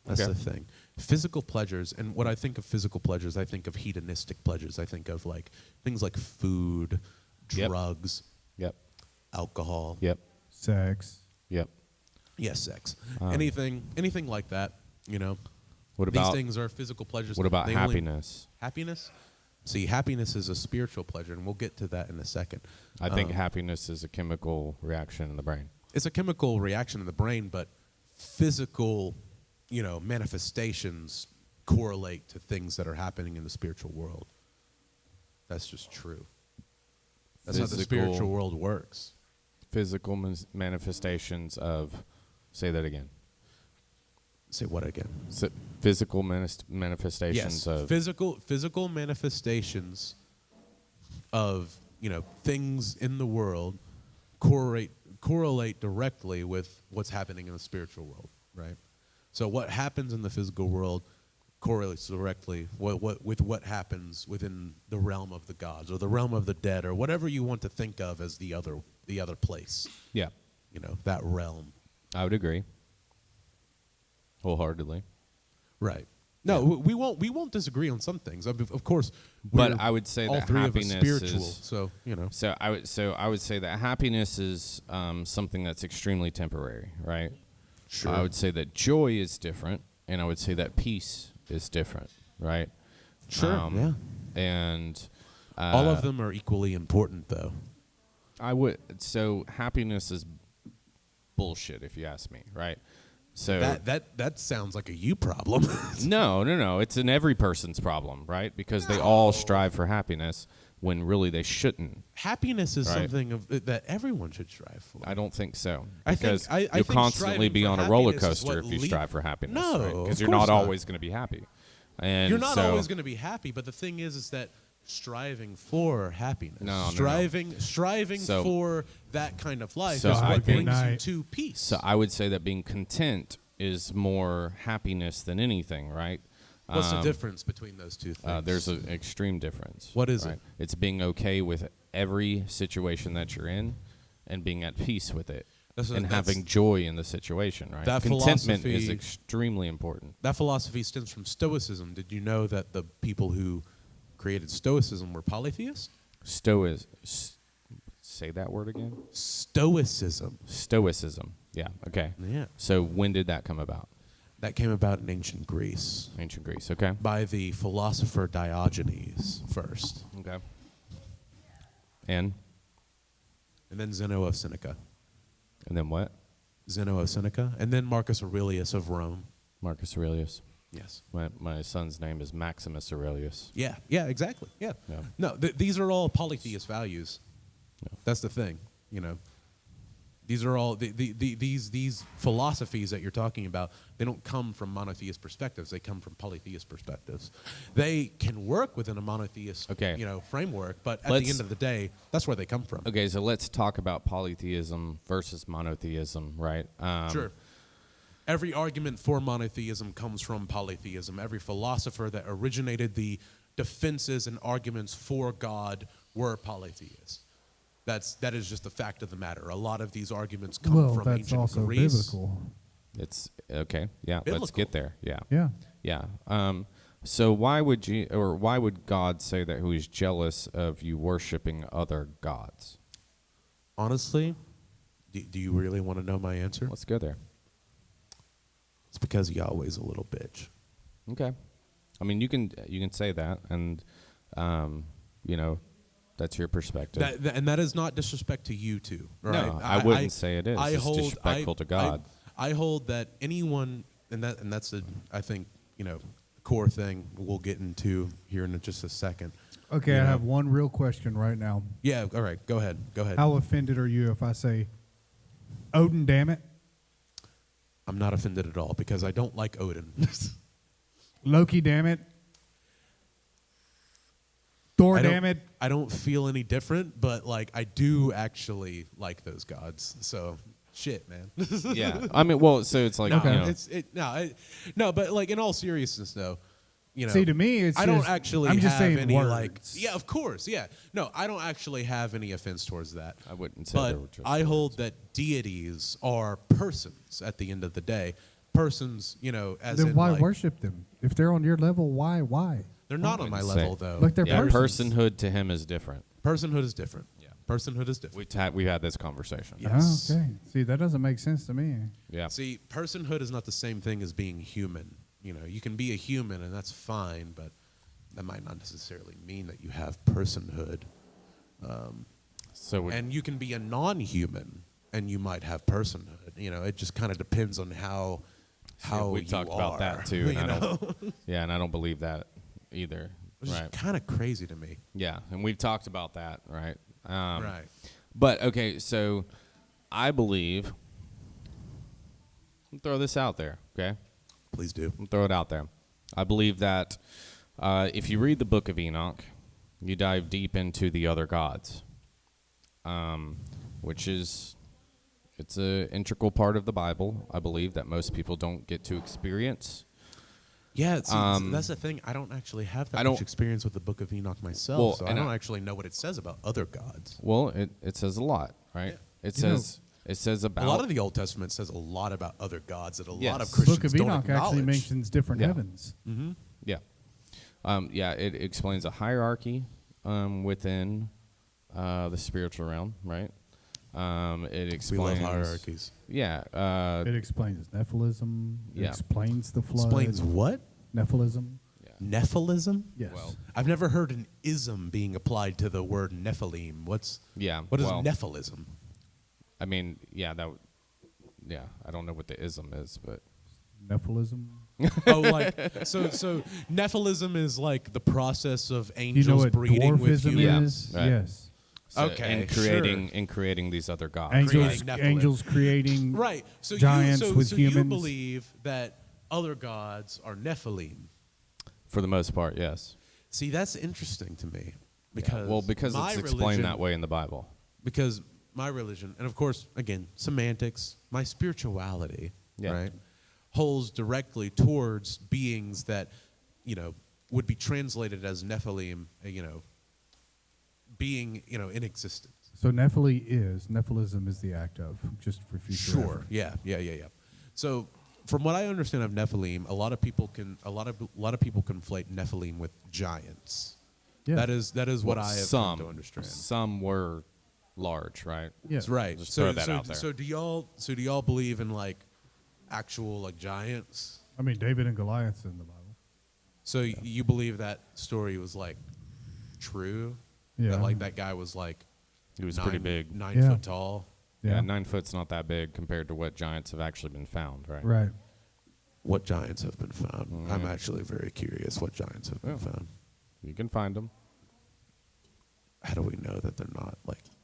That's Okay. the thing. Physical pleasures, and when I think of physical pleasures, I think of hedonistic pleasures. I think of like things like food, Yep. drugs, Yep. alcohol. Yep. Sex. Yep. Yes, sex. Anything like that, What These about things are physical pleasures. what about They only- happiness? Happiness? See, happiness is a spiritual pleasure, and we'll get to that in a second. I think happiness is a chemical reaction in the brain. It's a chemical reaction in the brain, but physical, manifestations correlate to things that are happening in the spiritual world. That's just true. That's how the spiritual world works. Physical manifestations of, say that again. Say what again? So physical manifestations Yes, of physical manifestations of things in the world correlate directly with what's happening in the spiritual world, right? So what happens in the physical world correlates directly with what happens within the realm of the gods or the realm of the dead or whatever you want to think of as the other place. Yeah, That realm. I would agree. Wholeheartedly. Right. No, we won't disagree on some things. Of course, But I would say all that three happiness of us spiritual. is So I would say that happiness is something that's extremely temporary, right? Sure. I would say that joy is different, and I would say that peace is different, right? Sure. Yeah. And All of them are equally important, though. So happiness is bullshit, if you ask me, right? So That sounds like a you problem. no, it's an every person's problem, right? Because they all strive for happiness when really they shouldn't. Happiness is Right. something that everyone should strive for. I don't think so. I think- Because I you'll think constantly striving be for on a roller happiness is coaster what if you lead- strive for happiness. No, Because of you're course not not. always going to be happy. And You're not so, always going to be happy, but the thing is that striving for happiness, No. striving So- for that kind of life So is I what think- brings you Night. to peace. So I would say that being content is more happiness than anything, right? What's the difference between those two things? There's an extreme difference. What is right? it? It's being okay with every situation that you're in and being at peace with it and having joy in the situation, right? That Contentment philosophy- is extremely important. That philosophy stems from Stoicism. Did you know that the people who created Stoicism were polytheists? Say that word again? Stoicism. Stoicism. Yeah, okay. Yeah. So when did that come about? That came about in ancient Greece Ancient Greece, okay. by the philosopher Diogenes first, Okay. And and then Zeno of Seneca. then what? Zeno of Seneca, and then Marcus Aurelius of Rome. Marcus Aurelius. Yes. My son's name is Maximus Aurelius. Yeah, exactly. Yeah. Yeah. No, these are all polytheist values. Yeah. That's the thing, These are all these philosophies that you're talking about. They don't come from monotheist perspectives. They come from polytheist perspectives. They can work within a monotheist, framework, but at the end of the day, that's where they come from. Okay, so let's talk about polytheism versus monotheism, right? Sure. Every argument for monotheism comes from polytheism. Every philosopher that originated the defenses and arguments for God were polytheists. That is just a fact of the matter. A lot of these arguments come Well, from that's ancient also Greece. biblical. It's okay. Yeah, let's Biblical. get there. Yeah. Yeah. Yeah. So why would God say that He's jealous of you worshiping other gods? Honestly, do you really want to know my answer? Let's go there. It's because Yahweh's a little bitch. Okay. I mean, you can say that, and that's your perspective. And that is not disrespect to you two. Right? No, I wouldn't say it is. It's disrespectful to God. I hold that anyone, and that's I think core thing we'll get into here in just a second. Okay, I have one real question right now. Yeah. All right. Go ahead. How offended are you if I say, Odin, damn it? I'm not offended at all because I don't like Odin. Loki, damn it? Thor, damn it? I don't feel any different, but I do actually like those gods. So shit, man. Yeah. I mean, well, so it's like but in all seriousness though, See, to me, it's I don't just, actually I'm just have saying any words. yeah, of course, yeah. No, I don't actually have any offense towards that. I wouldn't say they were But just I words. hold that deities are persons at the end of the day. Persons, as Then in why worship them? If they're on your level, why? they're not on my wouldn't level say- though. Like they're Yeah, persons. personhood to Him is different. Personhood is different. Yeah. Personhood is different. We had this conversation. Yes. Oh, okay. See, that doesn't make sense to me. Yeah. See, personhood is not the same thing as being human. You can be a human and that's fine, but that might not necessarily mean that you have personhood. And you can be a non-human and you might have personhood. It just kind of depends on how we you talked are, about that too. And I don't believe that either. Which Right. is kind of crazy to me. Yeah, and we've talked about that, right? Right. But okay, so I believe. I'll throw this out there, okay? Please do. I'll throw it out there. I believe that if you read the Book of Enoch, you dive deep into the other gods, which is it's an integral part of the Bible. I believe that most people don't get to experience. Yeah, that's the thing. I don't actually have that much experience with the Book of Enoch myself, so I don't actually know what it says about other gods. Well, it says a lot, right? Yeah. It says about a lot of the Old Testament says a lot about other gods that a lot of Yes. Christians Book of don't Enoch acknowledge. actually mentions different Yeah. heavens. Mm-hmm. Yeah. It explains a hierarchy within the spiritual realm, right? It We explains love hierarchies. Yeah. It explains Nephilism. It Yeah. explains the flood. Explains what? Nephilism. Nephilism? Yes. Well, I've never heard an ism being applied to the word Nephilim. What is Nephilism? I mean, I don't know what the ism is, but Nephilism. so Nephilism is like the process of You know angels what breeding with dwarfism humans. is? Right. Yes. Okay, and creating these other gods. Angels, Nephilim. angels creating Right. So giants with so humans. you believe that other gods are Nephilim. For the most part, yes. See, that's interesting to me because because my it's explained religion- that way in the Bible. Because my religion, and of course, again, semantics, my spirituality, right, holds directly towards beings that, would be translated as Nephilim, being, in existence. So Nephilism is the act of, just for future reference. Yeah. So, from what I understand of Nephilim, a lot of people conflate Nephilim with giants. Yeah. That is what I have come to understand. Some were large, right? Yeah. That's right. Just So, throw that so, out there. so do y'all believe in actual giants? I mean, David and Goliath's in the Bible. So you believe that story was true? Yeah. That that guy was He was pretty big. 9 foot tall. Yeah, 9 foot's not that big compared to what giants have actually been found, right? Right. What giants have been found? I'm actually very curious what giants have been found. You can find them. How do we know that they're not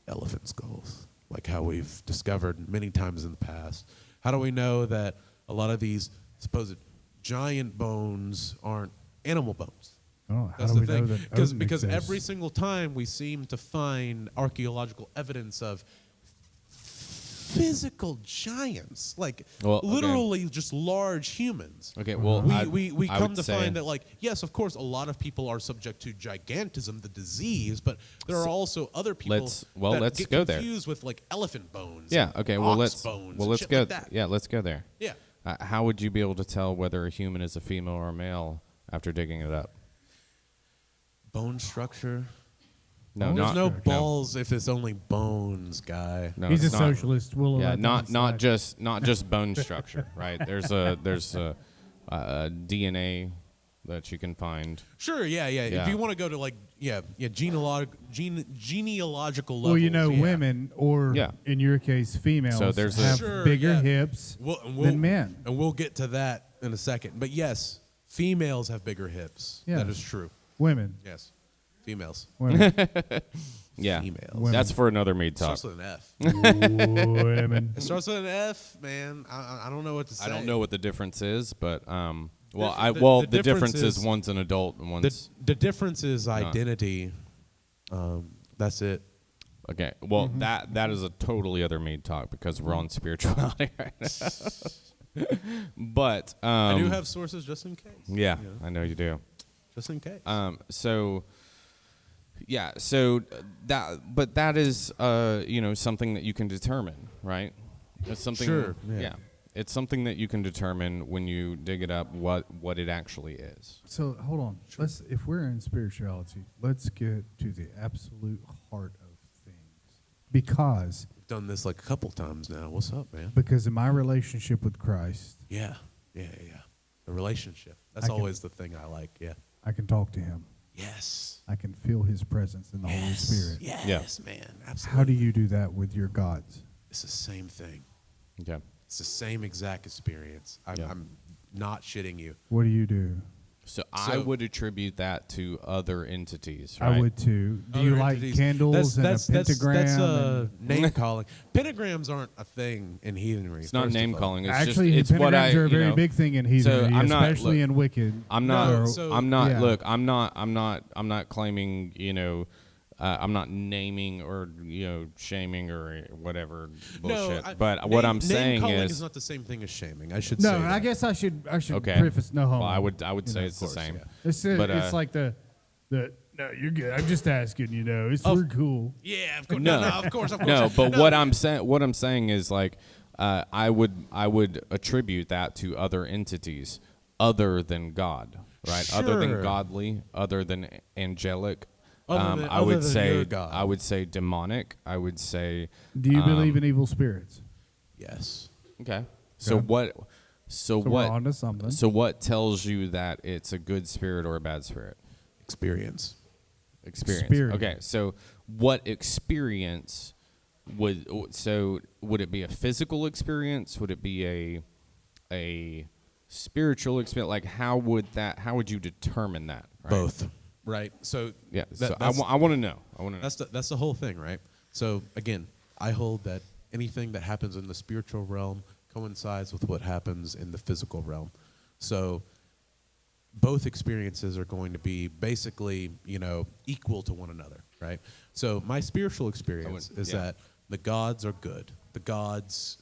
elephant skulls? Like how we've discovered many times in the past. How do we know that a lot of these supposed giant bones aren't animal bones? Oh, how That's do the we know thing. that Odin Because exists? every single time we seem to find archaeological evidence of physical giants, like Well, okay. literally just large humans. Okay, well, we I come would to say- find that, like, yes, of course, a lot of people are subject to gigantism, the disease, but there are also other people let's get go there. confused with like elephant bones. Yeah. and Okay. Well, ox let's bones well and let's shit go. like that. Yeah, let's go there. Yeah. How would you be able to tell whether a human is a female or a male after digging it up? Bone structure. No, There's not no balls if it's only bones, guy. No, He's a it's not. socialist. We'll Yeah, allow that not aside. not just bone structure, right? There's a DNA that you can find. Sure, yeah. Yeah. If you want to go to like genealogical levels. Well, you know, yeah. women, or Yeah. in your case, females, So there's a- have Sure, bigger yeah. hips We'll- than men. And we'll get to that in a second. But yes, females have bigger hips. Yeah. That is true. Women. Yes. Females. Women. Yeah, Females. Women. that's for another Mead Talk. Starts with an F. Women. It starts with an F, man. I don't know what to say. I don't know what the difference is, but well, The the difference is is- one's an adult and one's The difference is identity. That's it. okay. Well, that is a totally other Mead Talk because we're on spirituality right now. But I do have sources just in case. yeah, You know, I know you do. just in case. So that is something that you can determine, right? It's something. Sure, Yeah. yeah. It's something that you can determine when you dig it up what it actually is. So hold on. If we're in spirituality, let's get to the absolute heart of things. Because Done this like a couple times now. What's up, man? in my relationship with Christ, Yeah. The relationship. That's I can- always the thing I like. Yeah. I can talk to him. Yes. I can feel his presence in the Holy Spirit. Yes, man. Absolutely. How do you do that with your gods? It's the same thing. Okay. It's the same exact experience. I'm not shitting you. What do you do? So I would attribute that to other entities, I right? would too. Do Other you like entities. candles and a pentagram? That's name calling. Pentagrams aren't a thing in heathenry. It's not first name of all. calling. It's Actually, just it's what I pentagrams are a very big thing in heathenry, I'm not- especially look, in Wiccan. I'm not. No, so- I'm not. Yeah. Look, I'm not claiming. I'm not naming or shaming or whatever bullshit. No, but what I'm saying name calling is not the same thing as shaming. I should No, say. I that. guess I should okay. preface no homo. Well, I would say of it's the course, same. yeah. It's but, it's like the no, you're good. I'm just asking. We're cool. Yeah, of course. No. No, of course. No, but what I'm saying is like I would attribute that to other entities other than God, right? Other than Sure. godly, other than angelic. Other than- I would other than say your God. I would say demonic. I would say Do you believe in evil spirits? Yes. okay. So Okay. what? So what? we're on to something. So what tells you that it's a good spirit or a bad spirit? Experience. Experience. Experience. Okay. So what experience would it be a physical experience? Would it be a spiritual experience? Like how would you determine that? Right? Both. Right. So Yeah. that- So that's- I want to know. That's the whole thing, right? So again, I hold that anything that happens in the spiritual realm coincides with what happens in the physical realm. So both experiences are going to be basically, equal to one another, right? So my spiritual experience is that the gods are good. The gods,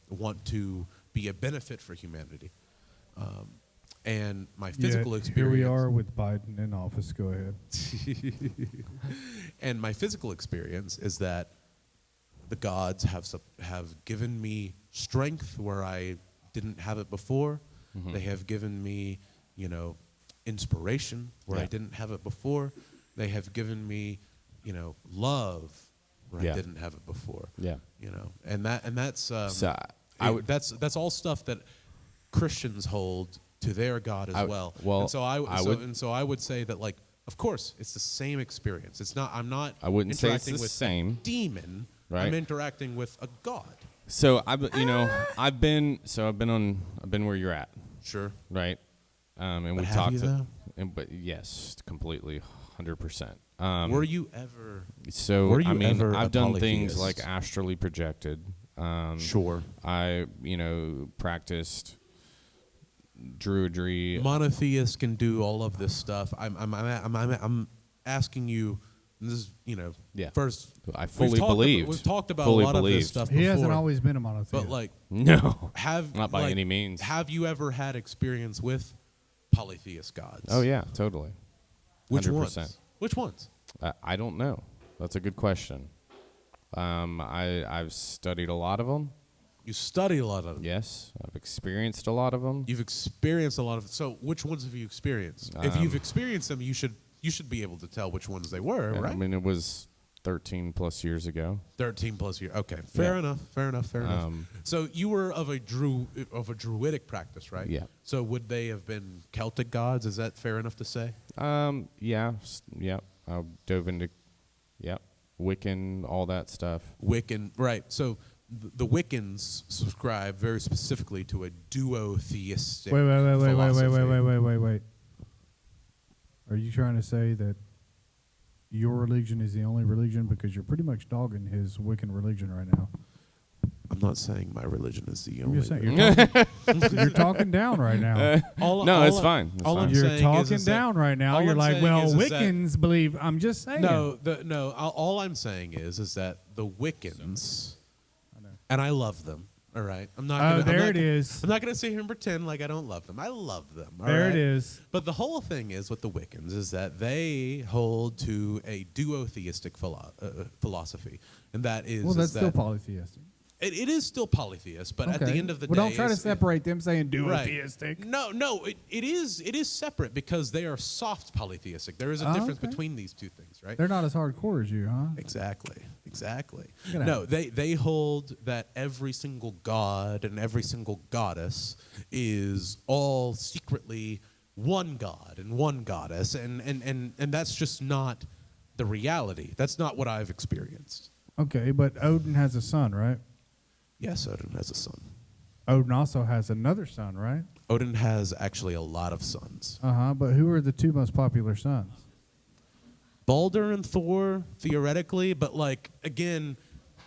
want to be a benefit for humanity. And my physical Yet, experience. Here we are with Biden in office. Go ahead. And my physical experience is that the gods have given me strength where I didn't have it before. Mm-hmm. They have given me, inspiration where I Yeah. didn't have it before. They have given me, love where Yeah. I didn't have it before. Yeah. And that's So I would. that's all stuff that Christians hold to their God as well. And so I would say that, like, of course, it's the same experience. It's not. I'm not. I wouldn't say it's interacting the with same. a demon. Right. I'm interacting with a God. So I've been where you're at, Sure. right? And But we have talked. you, though? But yes, completely, 100%. Were you ever? So Were you ever a I've done things polytheist? like astrally projected. Sure. I practiced druidry. Monotheists can do all of this stuff. I'm asking you, This is, Yeah. first. I we've fully talked believed. We've talked about Fully a lot of believed. this stuff He before. hasn't always been a monotheist. But like, No, have not by like, any means. Have you ever had experience with polytheist gods? Oh yeah, totally. Which 100%. ones? Which ones? I don't know. That's a good question. I've studied a lot of them. You study a lot of them. Yes, I've experienced a lot of them. You've experienced a lot of. So, which ones have you experienced? If you've experienced them, you should be able to tell which ones they were, right? I mean, it was 13 plus years ago. 13 plus years. Okay, fair Yeah. enough. Fair enough. Fair enough. So you were of a druidic practice, right? Yeah. So would they have been Celtic gods? Is that fair enough to say? Yeah. I dove into, Wiccan, all that stuff. Wiccan, right? So the Wiccans subscribe very specifically to a duotheistic. Wait. Are you trying to say that your religion is the only religion, because you're pretty much dogging his Wiccan religion right now? I'm not saying my religion is the I'm only. just saying you're talking down right now. No, it's fine. It's all fine. I'm You're saying talking is that down right now. all You're I'm like, saying well, is that- Wiccans believe. I'm just saying. No. All I'm saying is that the Wiccans, and I love them. All right, I'm not. Oh, Gonna, there I'm not, it is. I'm not going to sit here and pretend like I don't love them. I love them. all There right? it is. But the whole thing is with the Wiccans is that they hold to a duotheistic philosophy, and that is Well, that's is that still polytheistic. it is still polytheist. But at the Okay. end of the Well, day, don't try to separate them saying Right. duotheistic. No, it is separate because they are soft polytheistic. There is a Oh, difference okay. between these two things, right? They're not as hardcore as you, huh? Exactly. Look at No, they hold that every single god and every single goddess is all secretly one god and one goddess, and that's just not the reality. That's not what I've experienced. Okay, but Odin has a son, right? Yes, Odin has a son. Odin also has another son, right? Odin has actually a lot of sons. But who are the two most popular sons? Baldur and Thor, theoretically, but like again,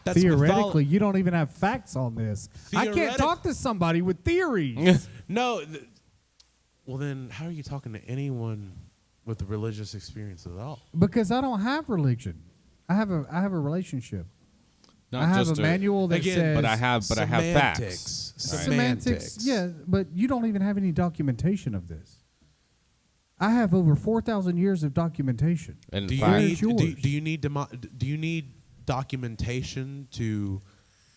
that's Theoretically, you don't even have facts on this. I can't talk to somebody with theories. No. Well, then, how are you talking to anyone with a religious experience at all? Because I don't have religion. I have a relationship. Not I have just a manual that again, says. but I have Semantics. facts. Semantics. Yeah, but you don't even have any documentation of this. I have over 4,000 years of documentation. And Do you facts. need yours? do you need documentation to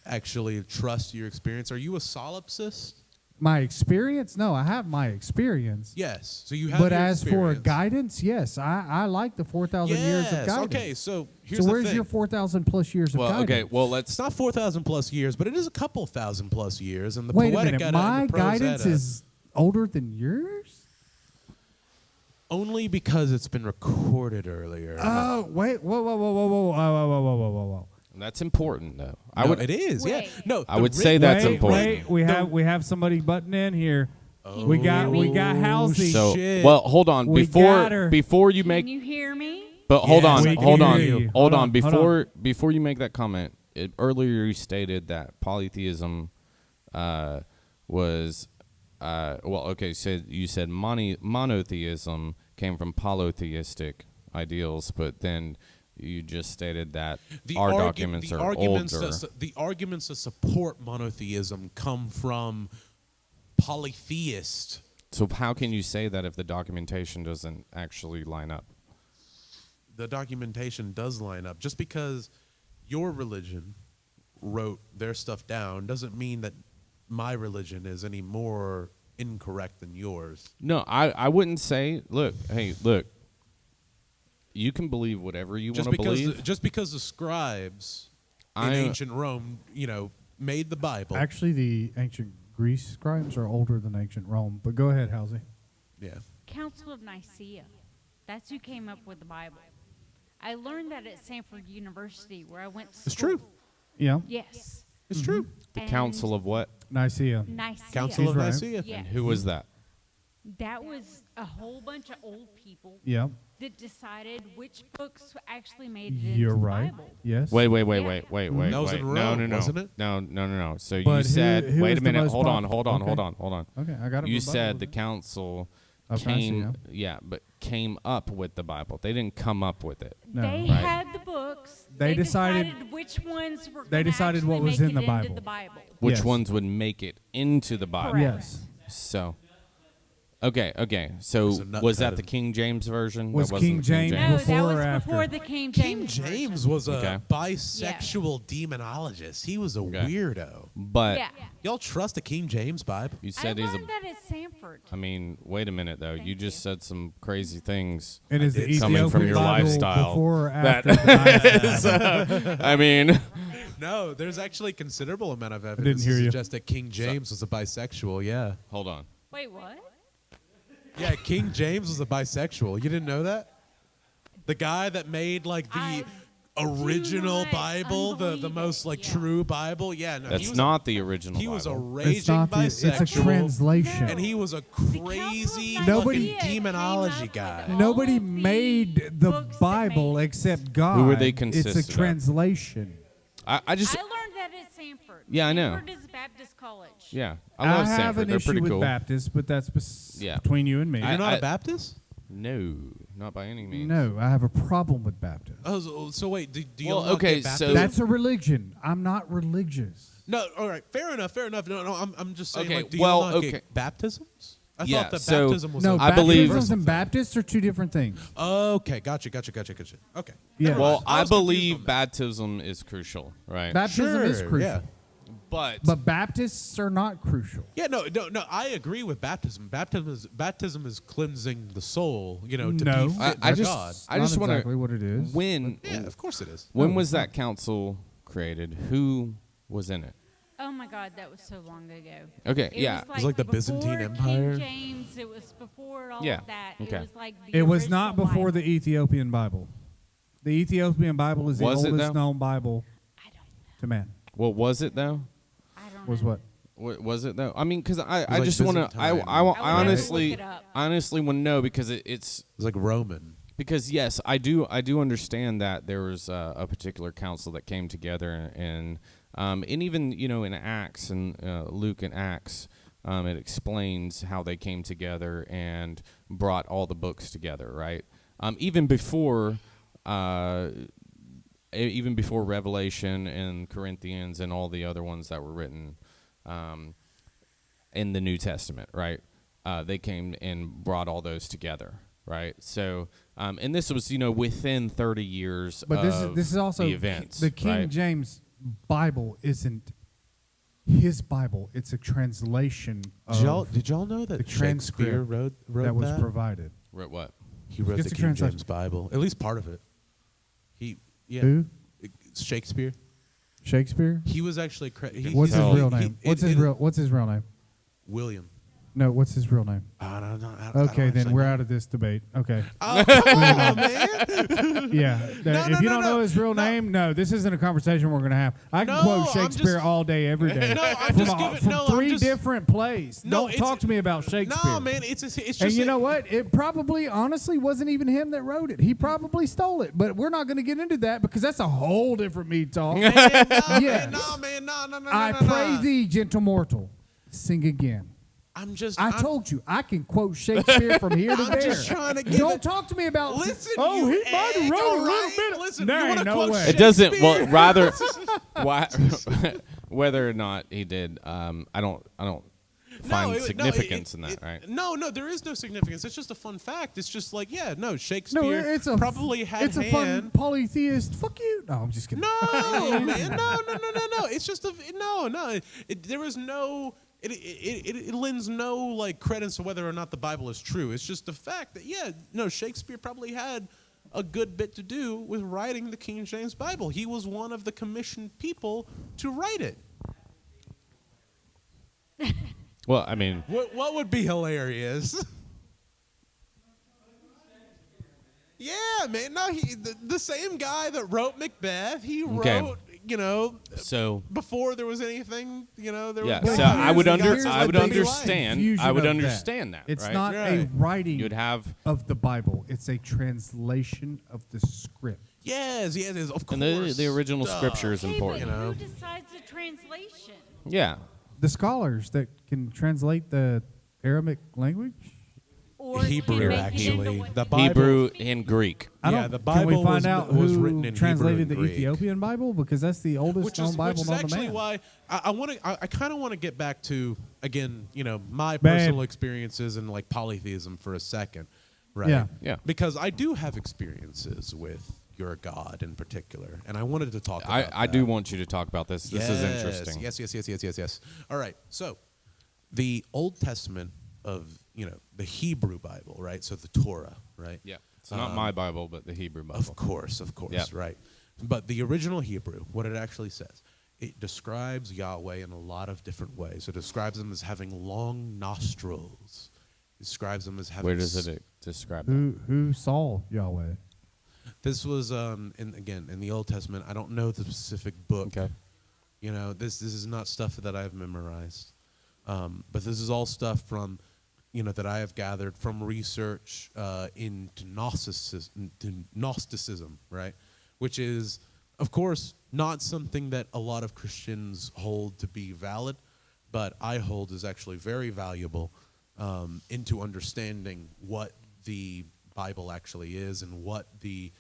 actually trust your experience? Are you a solipsist? My experience? No, I have my experience. Yes. So you have. But your as for experience. guidance, yes, I like the 4,000 years of guidance. Okay. So here's So the where's thing. your 4,000 plus years of Well, guidance? okay. Well, It's not 4,000 plus years, but it is a couple thousand plus years. And the Wait a poetic minute, Edda my and the prose guidance Edda, is older than yours? only because it's been recorded earlier. Oh, wait, whoa. that's important, though. No, it is. Yeah. Wait. No, I the would say written- that's Wait, important. we have somebody butting in here. We got Halsey. So, Shit. well, hold on. We got her. Before you Can make, you hear me? but hold Yes, on, we hold can on, hear you. hold on. Hold on. Before you make that comment, earlier you stated that polytheism was, well, okay. So you said monotheism came from polytheistic ideals, but then you just stated that our documents are older. The arguments that support monotheism come from polytheist. So how can you say that if the documentation doesn't actually line up? The documentation does line up. Just because your religion wrote their stuff down doesn't mean that my religion is any more incorrect than yours. No, I wouldn't say. Look, you can believe whatever you want to believe. Just because the scribes in ancient Rome, made the Bible. Actually, the ancient Greece scribes are older than ancient Rome. But go ahead, Halsey. Yeah. Council of Nicaea. That's who came up with the Bible. I learned that at Stanford University, where I went to school. It's true. Yeah, Yes. It's true. The And Council of what? Nicaea. Nicaea. Council of right. Nicaea. Yes. And who was that? That was a whole bunch of old people Yeah, that decided which books actually made it you're into the right. Bible. Yes. Wait. That was wait. in No, Rome, wasn't it? No. So But you said, who wait is a the minute. most Hold on. Okay, I got it. You said the council Of came Nicaea. but came up with the Bible. They didn't come up with it. No. They Right. had the books. They decided- which ones were. they gonna decided what actually was make in the it into Bible. the Bible. Which Yes. ones would make it into the Bible? Correct. Yes. So, okay. So There's a nut was that cut the in- King James version? Was That wasn't King the James No, before that was or after? before the King King James. James version. was a Okay. bisexual demonologist. He was a Okay. weirdo. But Yeah. Y'all trust a King James Bible? you I said he's a. learned that at Sanford. I mean, wait a minute though. Thank You just you. said some crazy things. And is the did. Coming Ethiopian from your Bible lifestyle. before or That after the Bible? I mean, No, there's actually considerable amount of didn't evidence hear to you. suggest that King James was a bisexual. Yeah, hold on. Wait, what? yeah, King James was a bisexual. You didn't know that? The guy that made like the I original not Bible, the unbelieve most it, like yeah. true Bible. Yeah, no, he That's was not the original He was a Bible. It's raging not the, it's a bisexual, translation. and he was a crazy Council of Nobody- fucking Nicaea came demonology up guy. with all Nobody of made the books that Bible made- except God. Who were they It's consisted a of? translation. I just I learned that at Sanford. Yeah, I know. Sanford is a Baptist college. yeah. I love have Sanford. an They're issue pretty with cool. Baptists, but that's Yeah. between you and me. You're not I- a Baptist? No, not by any means. No, I have a problem with Baptists. Oh, so wait, do you Well, not okay, get so- baptism? That's a religion. I'm not religious. No, all right, fair enough. No, I'm just saying. Okay, Like, do well, you not okay. get baptisms? I Yeah, thought that so- baptism was. No, I believe- baptisms and Baptists are two different things. Okay, gotcha. Okay. Yeah. Never Well, mind. I was confused believe on that. baptism is crucial, right? Baptism is Sure, crucial. yeah. but Baptists are not crucial. Yeah, no. I agree with baptism. Baptism is cleansing the soul. You know, to No. be fit I for just- God. I Not just wanna- exactly what it is. when Yeah, of course it is. when No, was it's that council created? Who was in it? Oh my God, that was so long ago. Okay, It yeah. was like the before Byzantine King Empire? James, it was before all Yeah, of that. okay. It was like the It was not original before Bible. the Ethiopian Bible. The Ethiopian Bible is the Was it, oldest though? known Bible I don't know. to man. Well, was it though? I don't Was know. what? Was it though? I mean, because I like just want to. Byzantine. I I would have to honestly, look it up. honestly want to know because it's It's like Roman. because yes, I do understand that there was a particular council that came together and even in Acts and Luke and Acts, it explains how they came together and brought all the books together, right? Even before Revelation and Corinthians and all the other ones that were written in the New Testament, right? They came and brought all those together, right? So, and this was, within 30 years But of this is also the events, the King right? James Bible isn't his Bible. It's a translation of Did y'all know the that Shakespeare transcript wrote that was that? provided. Wrote what? He wrote It's the a King translation. James Bible. At least part of it. Who? Shakespeare. Shakespeare? He was actually. What's his No. real name? What's his real name? William. No, what's his real name? I don't Okay, then actually we're know. out of this debate. Okay. Oh, come on, man. Yeah. If you don't know his real no. name, no, this isn't a conversation we're going to have. I can No, quote I'm Shakespeare just- all day, every day. No, I'm from just giving- from no, I'm three just- different plays. No, Don't talk to me about Shakespeare. No, man, it's just. And you know what? It probably, honestly, wasn't even him that wrote it. He probably stole it. But we're not going to get into that because that's a whole different Mead Talk. Man, no, Yes. man, no. I pray thee, gentle mortal, sing again. I'm just. I told you, I can quote Shakespeare from here to I'm there. just trying to give Don't it- talk to me about. Listen, oh, you he might have egg, wrote a all little right? bit. Listen, there you ain't wanna no quote way. It doesn't. Well, Shakespeare? rather, why, whether or not he did, I don't find significance in that, right? No, there is no significance. It's just a fun fact. It's just like, Shakespeare No, it's a probably had it's a fun polytheist. Fuck you. No, I'm just kidding. No, man, no. It's just no. There is no. It lends no like credence to whether or not the Bible is true. It's just the fact that Shakespeare probably had a good bit to do with writing the King James Bible. He was one of the commissioned people to write it. Well, I mean, What would be hilarious? Yeah, man. No, the same guy that wrote Macbeth. He Okay. wrote, so before there was anything, there yeah. was. So I would here's I would the biggest understand. confusion I would of that. understand that. It's right? not a Right. writing You'd have, of the Bible. It's a translation of the script. Yes, of course. and the original Duh. scripture is Okay, important. but who decides the translation? Yeah. The scholars that can translate the Aramaic language. or Hebrew, can make actually. it into what The they Bible- Hebrew and Greek. I Yeah, don't- the Can we Bible find was- out was who written in translated Hebrew the and Greek. Ethiopian Bible? Because that's the oldest which known is Bible known to actually man. why I kind of want to get back to, again, my Babe. personal experiences in like polytheism for a second, right? Yeah. Yeah. Because I do have experiences with your God in particular, and I wanted to talk about I that. do want you to talk about this. This is interesting. Yes. All right. So, the Old Testament of, the Hebrew Bible, right? So the Torah, right? Yeah. It's not my Bible, but the Hebrew Bible. Of course, Yeah. right. But the original Hebrew, what it actually says, it describes Yahweh in a lot of different ways. It describes him as having long nostrils. It describes him as having... Where does it describe that? Who saw Yahweh? This was, in the Old Testament. I don't know the specific book. Okay. This is not stuff that I've memorized. But this is all stuff from, that I have gathered from research into Gnosticism, right? Which is, of course, not something that a lot of Christians hold to be valid, but I hold is actually very valuable into understanding what the Bible actually is and what the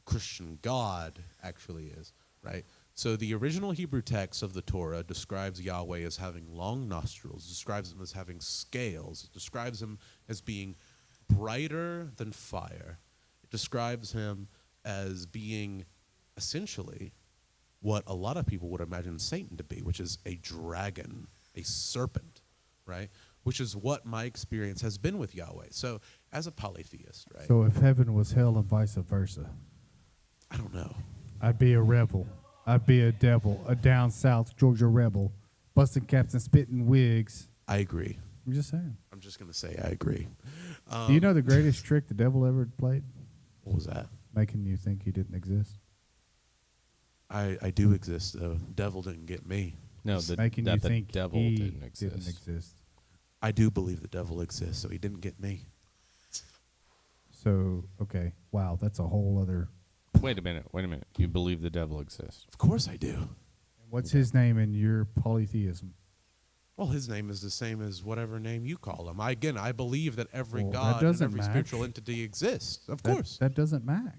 Christian God actually is, right? So the original Hebrew text of the Torah describes Yahweh as having long nostrils, describes him as having scales, it describes him as being brighter than fire. It describes him as being essentially what a lot of people would imagine Satan to be, which is a dragon, a serpent, right? Which is what my experience has been with Yahweh. So as a polytheist, right? So if heaven was hell and vice versa, I don't know. I'd be a rebel. I'd be a devil, a down south Georgia rebel, busting caps and spitting wigs. I agree. I'm just saying. I'm just going to say I agree. Do you know the greatest trick the devil ever played? What was that? Making you think he didn't exist. I do exist, though. Devil didn't get me. No, Making you the think devil he didn't exist. I do believe the devil exists, so he didn't get me. So, okay. Wow, that's a whole other... Wait a minute. You believe the devil exists? Of course I do. What's his name in your polytheism? Well, his name is the same as whatever name you call him. I believe that every Well, that God and doesn't every match. spiritual entity exists. Of That- course. That doesn't match.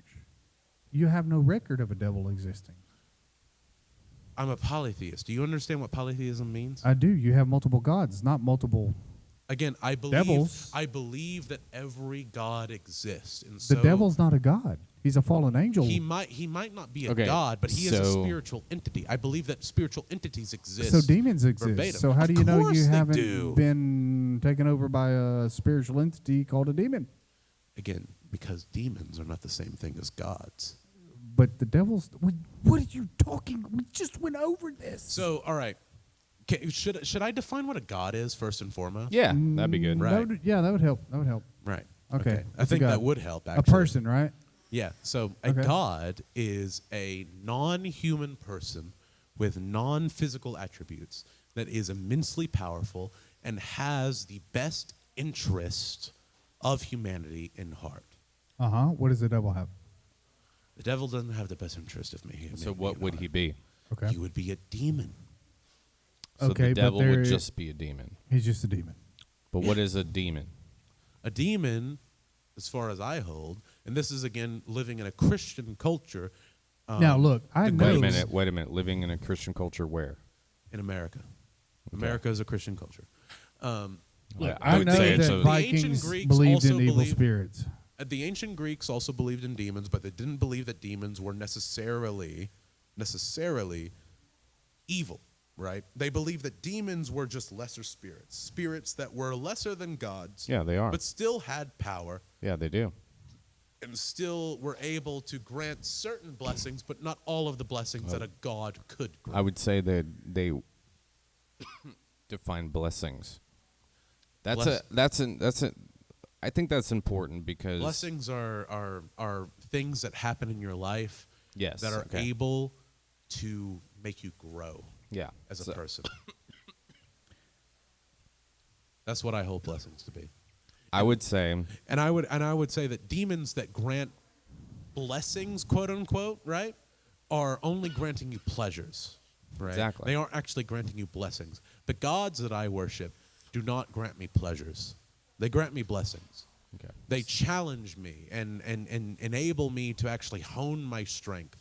You have no record of a devil existing. I'm a polytheist. Do you understand what polytheism means? I do. You have multiple gods, not multiple... Again, I Devils. believe that every God exists. And The so devil's not a god. He's a fallen angel. he might not be a Okay, God, but he is a so- spiritual entity. I believe that spiritual entities exist. So demons exist. verbatim. So how do you Of know course you they haven't do. been taken over by a spiritual entity called a demon? Again, because demons are not the same thing as gods. But the devil's... What are you talking? We just went over this. So, all right. Should I define what a god is first and foremost? Yeah, that'd be good. Right. That would, yeah, that would help. That would help. Right. Okay. I What's a think god? that would help, A actually. person, right? Yeah. So a Okay. god is a non-human person with non-physical attributes that is immensely powerful and has the best interest of humanity in heart. Uh-huh. What does the devil have? The devil doesn't have the best interest of me. So what would he be? Okay. He would be a demon. So Okay, the but devil there- would just be a demon. He's just a demon. But what is a demon? A demon, as far as I hold, and this is again living in a Christian culture. Now, look, I the know... Wait a minute. Living in a Christian culture where? In America. America is a Christian culture. Look, I I would know say it's that a- The ancient Vikings Greeks believed in also evil believed- spirits. The ancient Greeks also believed in demons, but they didn't believe that demons were necessarily evil, right? They believed that demons were just lesser spirits that were lesser than gods. Yeah, they are. But still had power Yeah, they do. and still were able to grant certain blessings, but not all of the blessings that a god could grant. I would say that they define blessings. I think that's important because Blessings are things that happen in your life Yes, that are okay. able to make you grow yeah, as a so- person. That's what I hold blessings to be. I would say And I would say that demons that grant blessings, quote unquote, right, are only granting you pleasures. Right? Exactly. They aren't actually granting you blessings. The gods that I worship do not grant me pleasures. They grant me blessings. Okay. They challenge me and enable me to actually hone my strength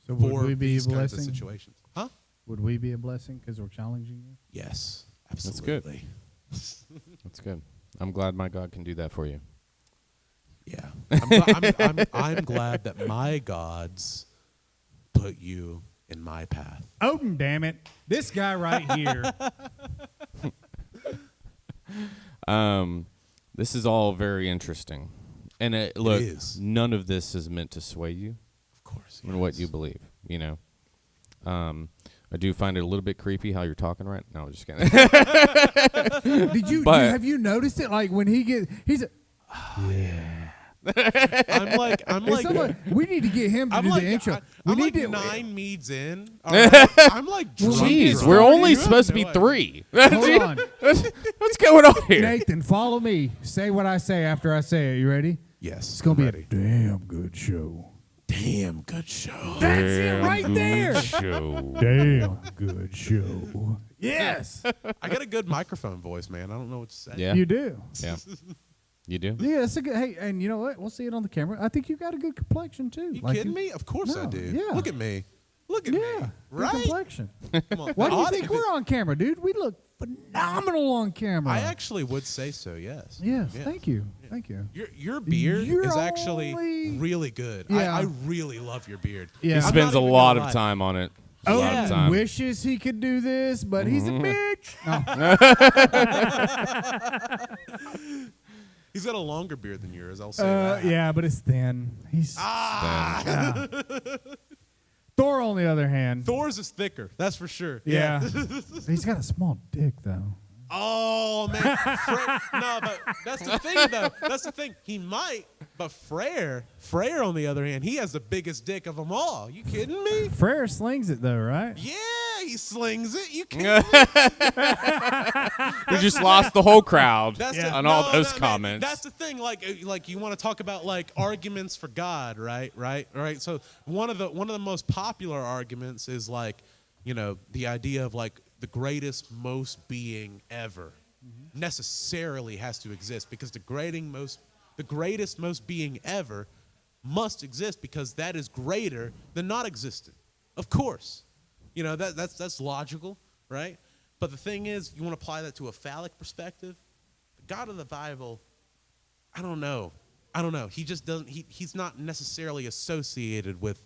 So for would we be a these kinds of blessing? situations. Huh? Would we be a blessing because we're challenging you? Yes, That's absolutely. good. That's good. I'm glad my God can do that for you. Yeah, I'm glad that my gods put you in my path. Odin, damn it! This guy right here. This is all very interesting, and look, is. none of this is meant to sway you Of course. in what you believe. You know, I do find it a little bit creepy how you're talking right. No, I'm just kidding. Have you noticed it? Like when he's a, I'm like, we need to get him to I'm do like, the intro. I'm we like need to 9 meads in. All right? I'm like, drunk. Jeez, drunk. we're only You have supposed to no be idea. 3. Hold on, What's going on here? Nathan. Follow me. Say what I say after I say it. You ready? Yes, It's gonna be ready. a damn good show. Damn good show. That's it right there. Show. Damn good show. Yes, I got a good microphone voice, man. I don't know what to say. Yeah. you do. Yeah. You do? Yeah, it's a good. Hey, and you know what? We'll see it on the camera. I think you got a good complexion too. You Like kidding me? Of course I No, do. yeah. Look at me. Look at Yeah, me. good Right? complexion. Come on. Why do you The think audi- we're on camera, dude? We look phenomenal on camera. I actually would say so. Yes. Yes, Yeah. thank you. Thank you. Your beard You're is actually only- really good. Yeah. I really love your beard. Yeah. He I'm spends a not even lot gonna of lie. time on it. A Oh, lot of time. wishes he could do this, but he's a bitch. No. He's got a longer beard than yours. I'll say that. Yeah, but it's thin. He's Ah! Thor, on the other hand. Thor's is thicker. That's for sure. Yeah, he's got a small dick though. Oh man, no, but that's the thing though. That's the thing. He might, but Freyr on the other hand, he has the biggest dick of them all. You kidding me? Freyr slings it though, right? Yeah, he slings it. You kidding me? We just lost the whole crowd That's on all those man, comments. that's the thing. Like you want to talk about like arguments for God, right? So one of the most popular arguments is like, you know, the idea of like the greatest, most being ever necessarily has to exist because the greatest, most being ever must exist because that is greater than not existent. Of course, you know that's logical, right? But the thing is, you want to apply that to a phallic perspective. The God of the Bible, I don't know. He just doesn't. He's not necessarily associated with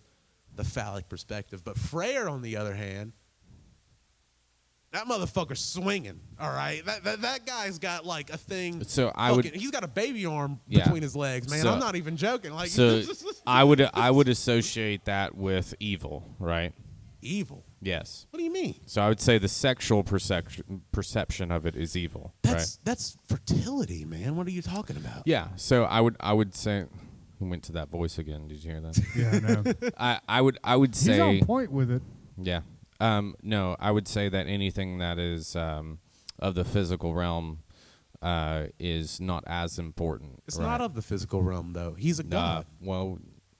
the phallic perspective. But Freyr, on the other hand, that motherfucker's swinging. All right, that guy's got like a thing. So he's got a baby arm Yeah. between his legs, man. So- I'm not even joking. Like, So I would associate that with evil, right? evil. Yes. What do you mean? So I would say the sexual perception of it is evil, right? That's fertility, man. What are you talking about? Yeah. So I would say. Who went to that voice again? Did you hear that? Yeah, I know. I would He's say. on point with it. Yeah. No, I would say that anything that is of the physical realm is not as important. It's right? not of the physical realm, though. He's a god. Well,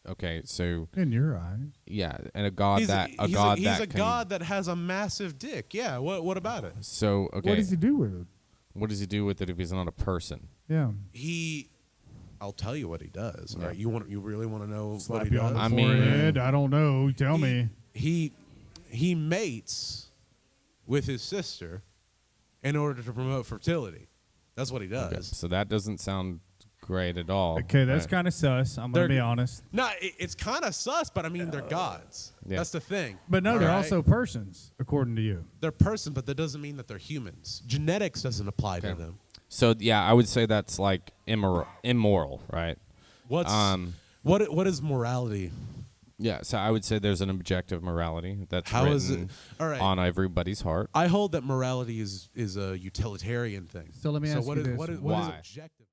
okay, so In your eyes. yeah, and a god He's that a can, god that has a massive dick. Yeah. What about it? So okay, What does he do with it? what does he do with it if he's not a person? Yeah. I'll tell you what he does. Yeah. All right. You really want to know Slap what he you on does? the forehead. I don't know. Tell me. He mates with his sister in order to promote fertility. That's what he does. Okay, so that doesn't sound great at all. Okay, that's right? kind of sus. I'm going to They're- be honest. No, it's kind of sus, but I mean they're gods. Yeah. That's the thing. But no, All they're right? also persons, according to you. They're person, but that doesn't mean that they're humans. Genetics doesn't apply to Okay. them. So yeah, I would say that's like immoral, right? What's what is morality? Yeah, so I would say there's an objective morality that's How written is it? All right. on everybody's heart. I hold that morality is a utilitarian thing. So let me ask what you is this. what is Why? objective?